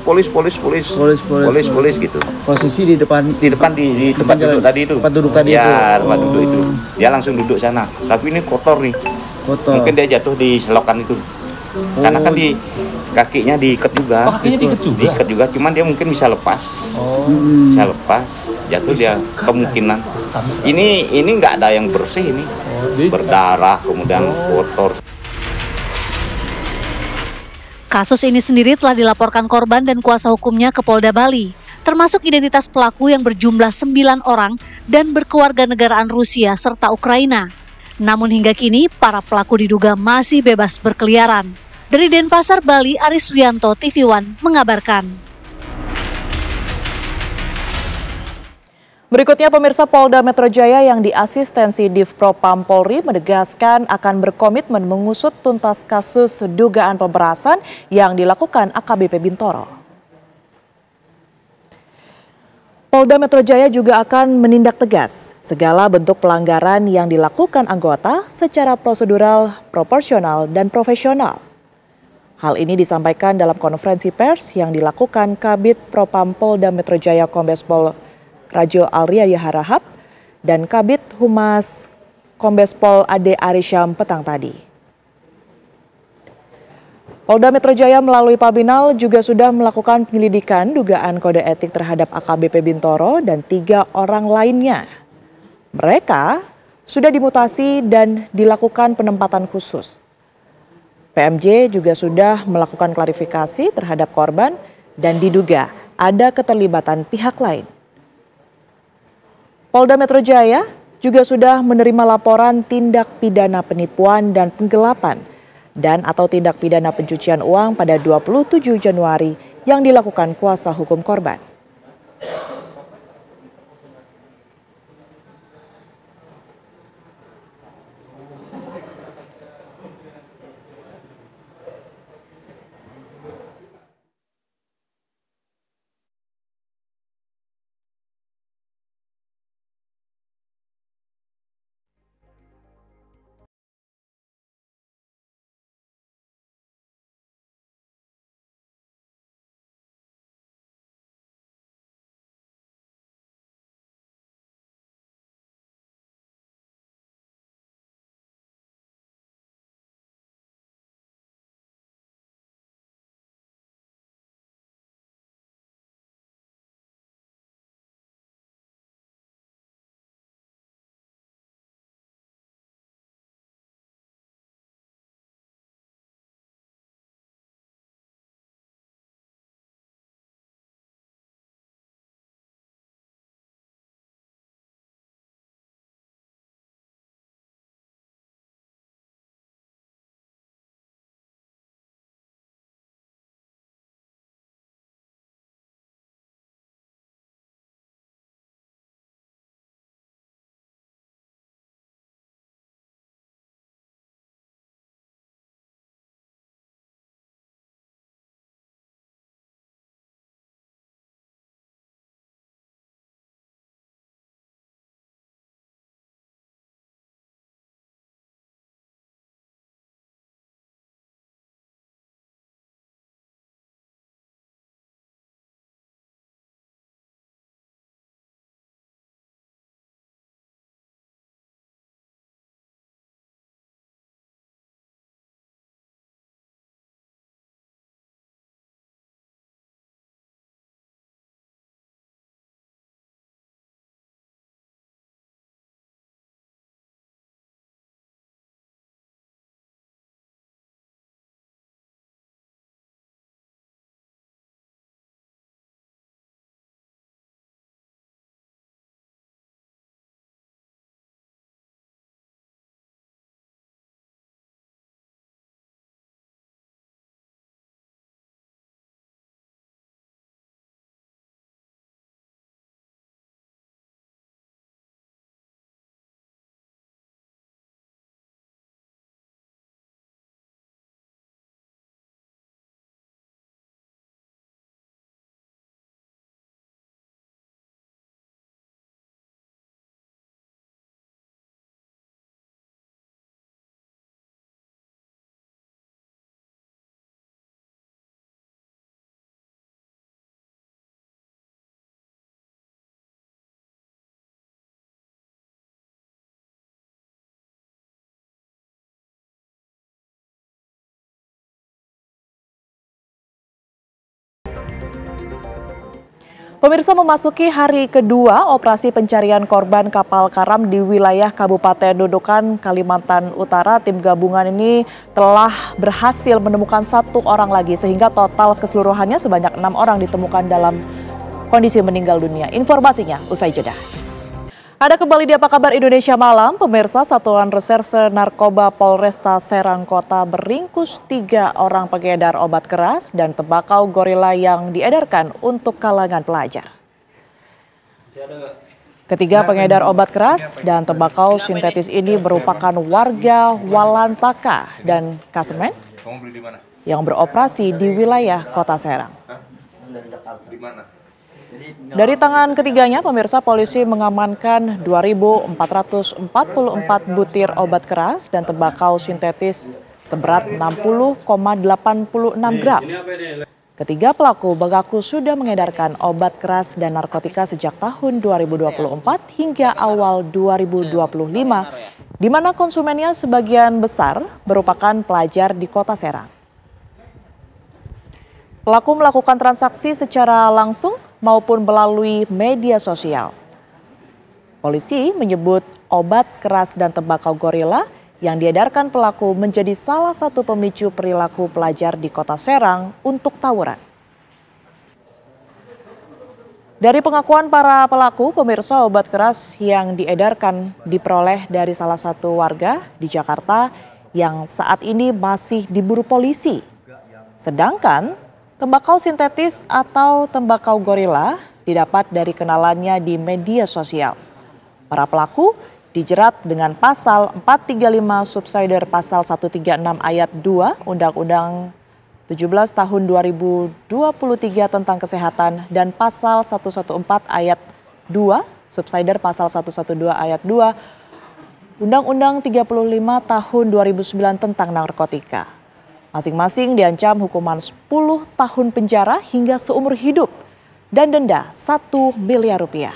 gitu.
Posisi di depan
di tempat duduk tadi itu.
Tempat duduk tadi
ya, tempat duduk itu. Dia langsung duduk sana. Tapi ini kotor nih. Mungkin dia jatuh di selokan itu. Karena kan di kakinya diikat juga.
Kakinya diikat juga?
Cuman dia mungkin bisa lepas. Bisa lepas, jatuh dia kemungkinan. Ini nggak ada yang bersih ini. Berdarah, kemudian kotor.
Kasus ini sendiri telah dilaporkan korban dan kuasa hukumnya ke Polda Bali, termasuk identitas pelaku yang berjumlah 9 orang dan berkewarganegaraan Rusia serta Ukraina. Namun hingga kini, para pelaku diduga masih bebas berkeliaran. Dari Denpasar, Bali, Aris Wianto, TV One mengabarkan.
Berikutnya, pemirsa, Polda Metro Jaya yang diasistensi Divpropam Polri menegaskan akan berkomitmen mengusut tuntas kasus dugaan pemerasan yang dilakukan AKBP Bintoro. Polda Metro Jaya juga akan menindak tegas segala bentuk pelanggaran yang dilakukan anggota secara prosedural, proporsional, dan profesional. Hal ini disampaikan dalam konferensi pers yang dilakukan Kabid Propam Polda Metro Jaya Kombes Pol Rajo Alriadi Harahap dan Kabid Humas Kombes Pol Ade Arisyam petang tadi. Polda Metro Jaya melalui Pabinal juga sudah melakukan penyelidikan dugaan kode etik terhadap AKBP Bintoro dan 3 orang lainnya. Mereka sudah dimutasi dan dilakukan penempatan khusus. PMJ juga sudah melakukan klarifikasi terhadap korban dan diduga ada keterlibatan pihak lain. Polda Metro Jaya juga sudah menerima laporan tindak pidana penipuan dan penggelapan dan atau tindak pidana pencucian uang pada 27 Januari yang dilakukan kuasa hukum korban. Pemirsa, memasuki hari kedua operasi pencarian korban kapal karam di wilayah Kabupaten Nunukan, Kalimantan Utara, tim gabungan ini telah berhasil menemukan 1 orang lagi sehingga total keseluruhannya sebanyak 6 orang ditemukan dalam kondisi meninggal dunia. Informasinya usai jeda. Ada kembali di Apa Kabar Indonesia Malam, pemirsa. Satuan Reserse Narkoba Polresta Serang Kota meringkus 3 orang pengedar obat keras dan tembakau gorila yang diedarkan untuk kalangan pelajar. Ketiga pengedar obat keras dan tembakau sintetis ini merupakan warga Walantaka dan Kasemen yang beroperasi di wilayah Kota Serang. Dari tangan ketiganya, pemirsa, polisi mengamankan 2.444 butir obat keras dan tembakau sintetis seberat 60,86 gram. Ketiga pelaku mengaku sudah mengedarkan obat keras dan narkotika sejak tahun 2024 hingga awal 2025, di mana konsumennya sebagian besar merupakan pelajar di Kota Serang. Pelaku melakukan transaksi secara langsung maupun melalui media sosial. Polisi menyebut obat keras dan tembakau gorila yang diedarkan pelaku menjadi salah satu pemicu perilaku pelajar di Kota Serang untuk tawuran. Dari pengakuan para pelaku, pemirsa, obat keras yang diedarkan diperoleh dari salah satu warga di Jakarta yang saat ini masih diburu polisi. Sedangkan tembakau sintetis atau tembakau gorila didapat dari kenalannya di media sosial. Para pelaku dijerat dengan pasal 435 subsider pasal 136 ayat 2 Undang-Undang 17 tahun 2023 tentang kesehatan dan pasal 114 ayat 2 subsider pasal 112 ayat 2 Undang-Undang 35 tahun 2009 tentang narkotika. Masing-masing diancam hukuman 10 tahun penjara hingga seumur hidup dan denda 1 miliar rupiah.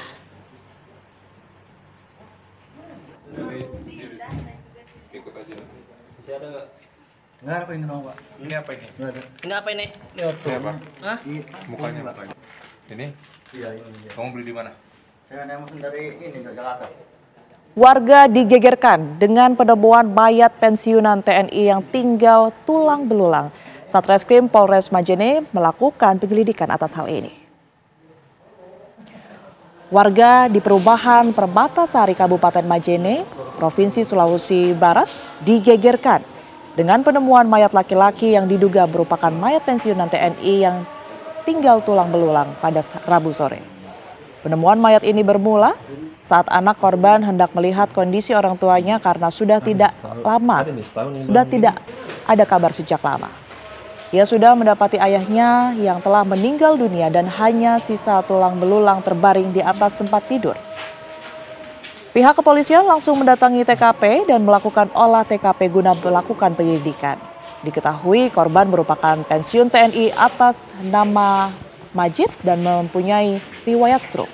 Ini apa ini, Pak? Ini apa ini? Ini apa ini? Ini apa? Hah?
Mukanya. Ini?
Iya, ini.
Kamu beli di mana?
Saya emang dari ini, dari Jakarta.
Warga digegerkan dengan penemuan mayat pensiunan TNI yang tinggal tulang belulang. Satreskrim Polres Majene melakukan penyelidikan atas hal ini. Warga di perumahan Permatasari Kabupaten Majene, Provinsi Sulawesi Barat, digegerkan dengan penemuan mayat laki-laki yang diduga merupakan mayat pensiunan TNI yang tinggal tulang belulang pada Rabu sore. Penemuan mayat ini bermula saat anak korban hendak melihat kondisi orang tuanya karena sudah tidak ada kabar sejak lama. Ia sudah mendapati ayahnya yang telah meninggal dunia dan hanya sisa tulang belulang terbaring di atas tempat tidur. Pihak kepolisian langsung mendatangi TKP dan melakukan olah TKP guna melakukan penyelidikan. Diketahui korban merupakan pensiun TNI atas nama Majid dan mempunyai riwayat stroke.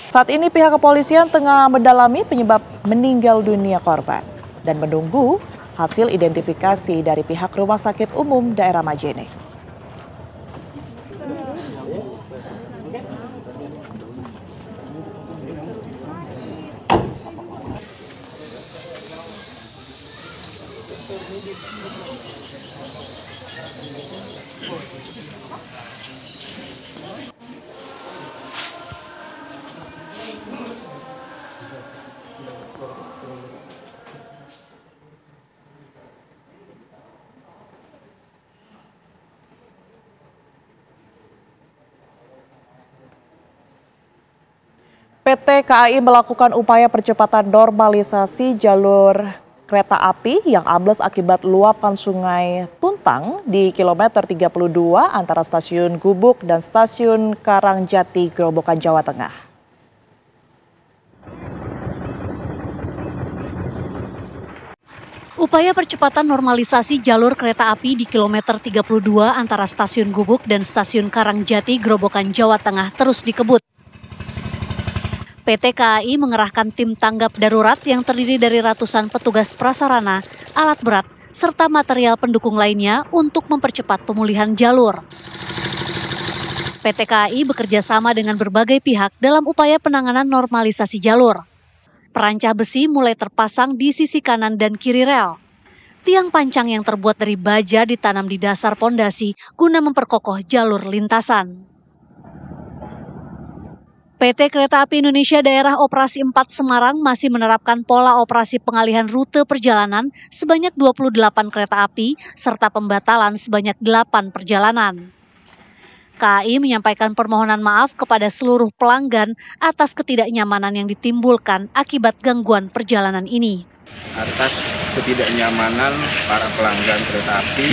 Saat ini pihak kepolisian tengah mendalami penyebab meninggal dunia korban dan menunggu hasil identifikasi dari pihak Rumah Sakit Umum Daerah Majene. PT KAI melakukan upaya percepatan normalisasi jalur kereta api yang ambles akibat luapan Sungai Tuntang di kilometer 32 antara stasiun Gubuk dan stasiun Karangjati, Grobogan, Jawa Tengah.
Upaya percepatan normalisasi jalur kereta api di kilometer 32 antara stasiun Gubuk dan stasiun Karangjati, Grobogan, Jawa Tengah terus dikebut. PT KAI mengerahkan tim tanggap darurat yang terdiri dari ratusan petugas prasarana, alat berat, serta material pendukung lainnya untuk mempercepat pemulihan jalur. PT KAI bekerja sama dengan berbagai pihak dalam upaya penanganan normalisasi jalur. Perancah besi mulai terpasang di sisi kanan dan kiri rel. Tiang pancang yang terbuat dari baja ditanam di dasar pondasi guna memperkokoh jalur lintasan. PT Kereta Api Indonesia Daerah Operasi 4 Semarang masih menerapkan pola operasi pengalihan rute perjalanan sebanyak 28 kereta api serta pembatalan sebanyak 8 perjalanan. KAI menyampaikan permohonan maaf kepada seluruh pelanggan atas ketidaknyamanan yang ditimbulkan akibat gangguan perjalanan ini.
Atas ketidaknyamanan para pelanggan kereta api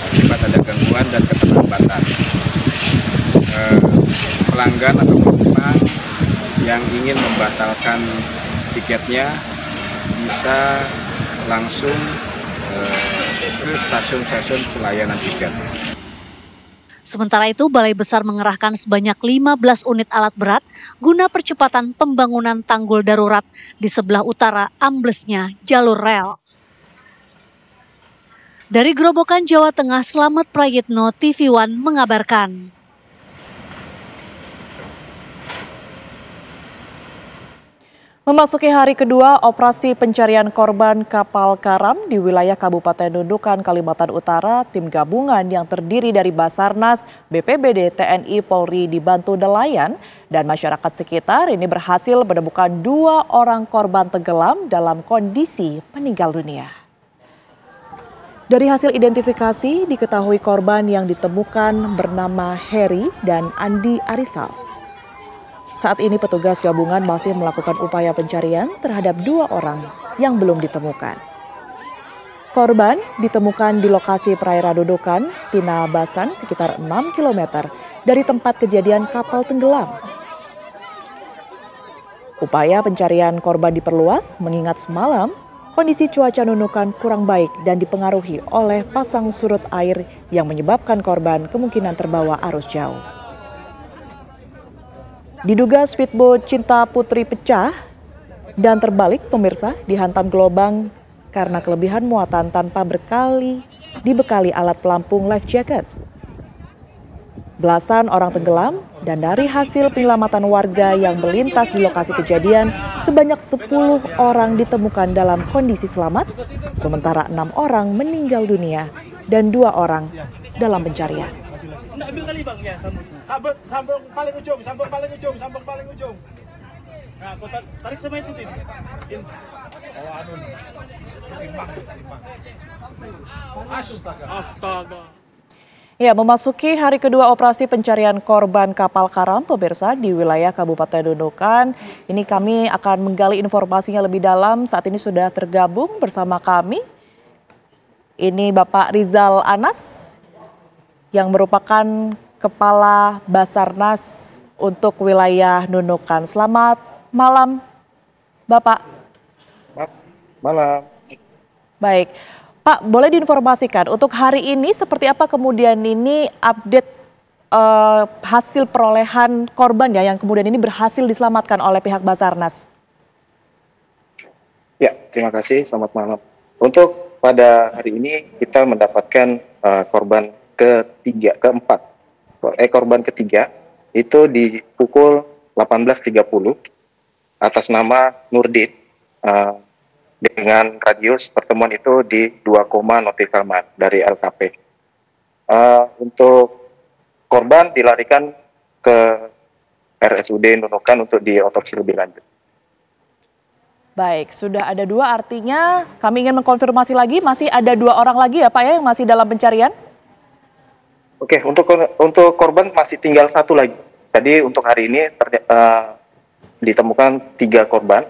akibat ada gangguan dan keterlambatan. Pelanggan atau penumpang yang ingin membatalkan tiketnya bisa langsung ke stasiun-stasiun pelayanan tiket.
Sementara itu, Balai Besar mengerahkan sebanyak 15 unit alat berat guna percepatan pembangunan tanggul darurat di sebelah utara amblesnya jalur rel. Dari Grobogan, Jawa Tengah, Slamet Prayitno, TV One mengabarkan.
Memasuki hari kedua operasi pencarian korban kapal karam di wilayah Kabupaten Nunukan, Kalimantan Utara, tim gabungan yang terdiri dari Basarnas, BPBD, TNI, Polri dibantu nelayan dan masyarakat sekitar ini berhasil menemukan 2 orang korban tenggelam dalam kondisi meninggal dunia. Dari hasil identifikasi diketahui korban yang ditemukan bernama Heri dan Andi Arisal. Saat ini petugas gabungan masih melakukan upaya pencarian terhadap 2 orang yang belum ditemukan. Korban ditemukan di lokasi perairan Nunukan, Tinabasan sekitar 6 km dari tempat kejadian kapal tenggelam. Upaya pencarian korban diperluas mengingat semalam kondisi cuaca Nunukan kurang baik dan dipengaruhi oleh pasang surut air yang menyebabkan korban kemungkinan terbawa arus jauh. Diduga speedboat Cinta Putri pecah dan terbalik pemirsa dihantam gelombang karena kelebihan muatan tanpa dibekali alat pelampung life jacket. Belasan orang tenggelam dan dari hasil penyelamatan warga yang melintas di lokasi kejadian sebanyak 10 orang ditemukan dalam kondisi selamat, sementara 6 orang meninggal dunia dan 2 orang dalam pencarian.
Ambil kali bang ya, sambung paling ujung, sambung paling ujung. Nah, kau tarik sama itu tim. Astaga.
Ya, memasuki hari kedua operasi pencarian korban kapal karam pemirsa di wilayah Kabupaten Nunukan. Ini kami akan menggali informasinya lebih dalam. Saat ini sudah tergabung bersama kami. Ini Bapak Rizal Anas yang merupakan Kepala Basarnas untuk wilayah Nunukan. Selamat malam, Bapak.
Malam.
Baik, Pak, boleh diinformasikan untuk hari ini seperti apa kemudian ini update hasil perolehan korban ya yang kemudian ini berhasil diselamatkan oleh pihak Basarnas?
Ya, terima kasih. Selamat malam. Untuk pada hari ini kita mendapatkan korban korban ketiga itu di pukul 18.30 atas nama Nurdin dengan radius pertemuan itu di 2, nautical mile dari LKP. Untuk korban dilarikan ke RSUD Nunukan untuk diotopsi lebih lanjut.
Baik, sudah ada 2, artinya kami ingin mengkonfirmasi lagi masih ada 2 orang lagi ya Pak ya yang masih dalam pencarian?
Oke, untuk korban masih tinggal 1 lagi. Tadi untuk hari ini ditemukan 3 korban,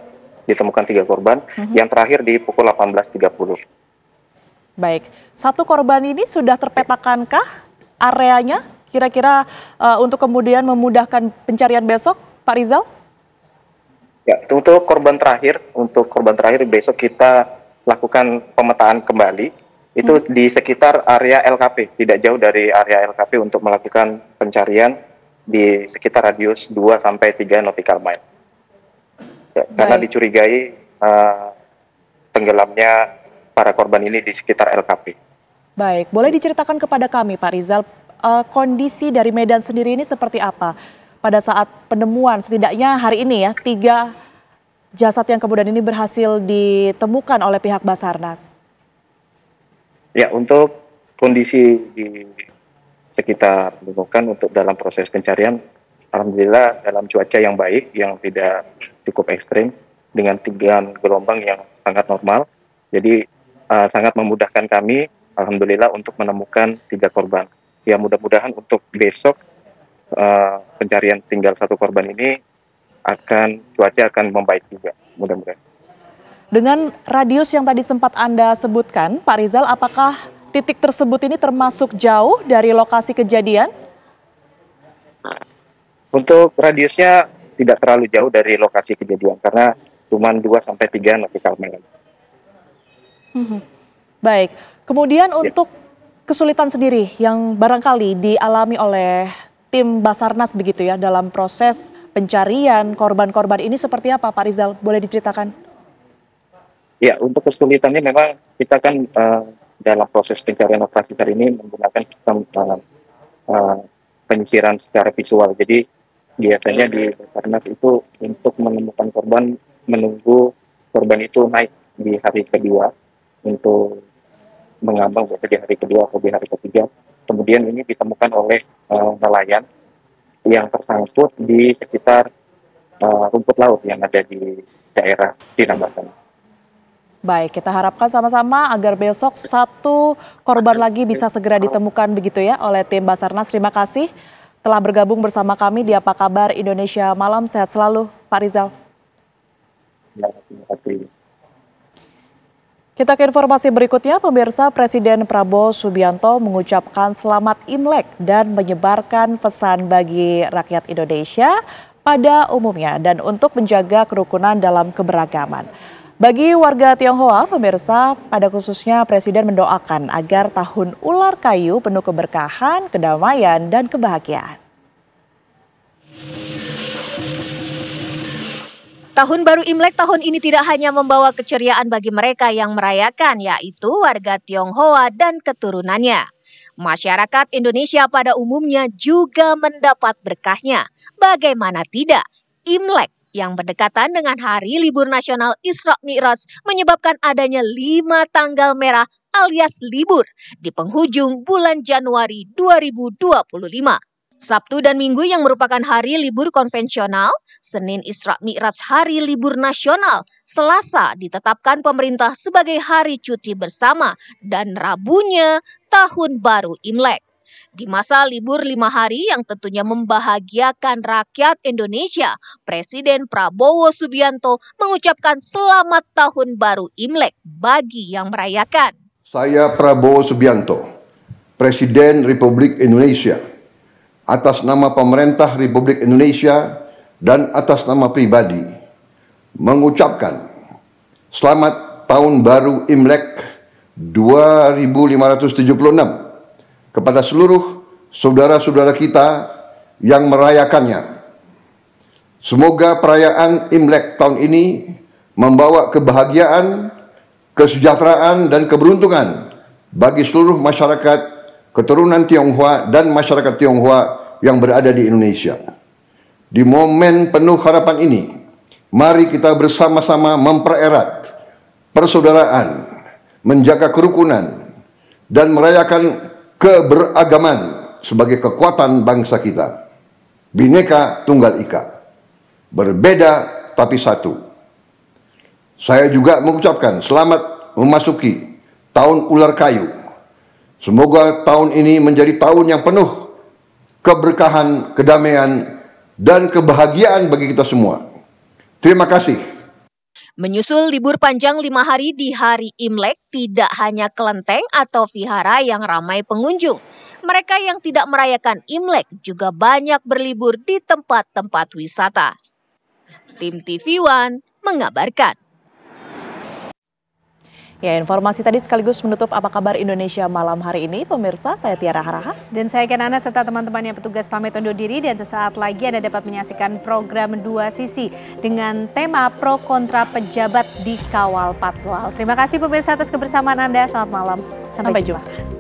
yang terakhir di pukul 18.30.
Baik, 1 korban ini sudah terpetakankah areanya? Kira-kira untuk kemudian memudahkan pencarian besok, Pak Rizal?
Ya, untuk korban terakhir besok kita lakukan pemetaan kembali. Itu di sekitar area LKP, tidak jauh dari area LKP untuk melakukan pencarian di sekitar radius 2 sampai 3 nautical mile. Ya, karena dicurigai tenggelamnya para korban ini di sekitar LKP.
Baik, boleh diceritakan kepada kami Pak Rizal kondisi dari Medan sendiri ini seperti apa pada saat penemuan setidaknya hari ini ya 3 jasad yang kemudian ini berhasil ditemukan oleh pihak Basarnas?
Ya, untuk kondisi di sekitar ditemukan untuk dalam proses pencarian, alhamdulillah dalam cuaca yang baik, yang tidak cukup ekstrim, dengan tinggian gelombang yang sangat normal. Jadi sangat memudahkan kami, alhamdulillah, untuk menemukan 3 korban. Ya, mudah-mudahan untuk besok pencarian tinggal 1 korban ini cuaca akan membaik juga, mudah-mudahan.
Dengan radius yang tadi sempat Anda sebutkan, Pak Rizal, apakah titik tersebut ini termasuk jauh dari lokasi kejadian?
Untuk radiusnya tidak terlalu jauh dari lokasi kejadian, karena cuma 2-3 nautical mile.
Baik, kemudian untuk kesulitan sendiri yang barangkali dialami oleh tim Basarnas begitu ya dalam proses pencarian korban-korban ini seperti apa Pak Rizal? Boleh diceritakan?
Ya, untuk kesulitannya memang kita kan dalam proses pencarian operasi hari ini menggunakan sistem penyisiran secara visual. Jadi biasanya di Basarnas itu untuk menemukan korban menunggu korban itu naik di hari kedua untuk mengambang biasa di hari kedua atau di hari ketiga. Kemudian ini ditemukan oleh nelayan yang tersangkut di sekitar rumput laut yang ada di daerah Tinambatan.
Baik, kita harapkan sama-sama agar besok 1 korban lagi bisa segera ditemukan begitu ya oleh tim Basarnas. Terima kasih telah bergabung bersama kami di Apa Kabar Indonesia Malam. Sehat selalu Pak Rizal.
Ya, terima kasih.
Kita ke informasi berikutnya, pemirsa. Presiden Prabowo Subianto mengucapkan selamat Imlek dan menyebarkan pesan bagi rakyat Indonesia pada umumnya dan untuk menjaga kerukunan dalam keberagaman. Bagi warga Tionghoa, pemirsa, pada khususnya Presiden mendoakan agar tahun ular kayu penuh keberkahan, kedamaian, dan kebahagiaan.
Tahun baru Imlek tahun ini tidak hanya membawa keceriaan bagi mereka yang merayakan, yaitu warga Tionghoa dan keturunannya. Masyarakat Indonesia pada umumnya juga mendapat berkahnya. Bagaimana tidak? Imlek yang berdekatan dengan hari libur nasional Isra Mi'raj menyebabkan adanya 5 tanggal merah alias libur di penghujung bulan Januari 2025. Sabtu dan Minggu yang merupakan hari libur konvensional, Senin Isra Mi'raj hari libur nasional, Selasa ditetapkan pemerintah sebagai hari cuti bersama, dan Rabunya Tahun Baru Imlek. Di masa libur 5 hari yang tentunya membahagiakan rakyat Indonesia, Presiden Prabowo Subianto mengucapkan selamat Tahun Baru Imlek bagi yang merayakan.
Saya Prabowo Subianto, Presiden Republik Indonesia, atas nama pemerintah Republik Indonesia dan atas nama pribadi, mengucapkan selamat Tahun Baru Imlek 2576 kepada seluruh saudara-saudara kita yang merayakannya. Semoga perayaan Imlek tahun ini membawa kebahagiaan, kesejahteraan, dan keberuntungan bagi seluruh masyarakat keturunan Tionghoa dan masyarakat Tionghoa yang berada di Indonesia. Di momen penuh harapan ini, mari kita bersama-sama mempererat persaudaraan, menjaga kerukunan, dan merayakan keberagaman sebagai kekuatan bangsa kita. Bhinneka Tunggal Ika, berbeda tapi satu. Saya juga mengucapkan selamat memasuki Tahun Ular Kayu. Semoga tahun ini menjadi tahun yang penuh keberkahan, kedamaian, dan kebahagiaan bagi kita semua. Terima kasih.
Menyusul libur panjang 5 hari di hari Imlek, tidak hanya kelenteng atau vihara yang ramai pengunjung. Mereka yang tidak merayakan Imlek juga banyak berlibur di tempat-tempat wisata. Tim TV One mengabarkan.
Ya, informasi tadi sekaligus menutup Apa Kabar Indonesia malam hari ini. Pemirsa, saya Tiara Haraha.
Dan saya Kenana serta teman-teman yang petugas pamit undur diri. Dan sesaat lagi Anda dapat menyaksikan program 2 Sisi dengan tema pro kontra pejabat di kawal patwal. Terima kasih pemirsa atas kebersamaan Anda. Selamat malam. Sampai jumpa.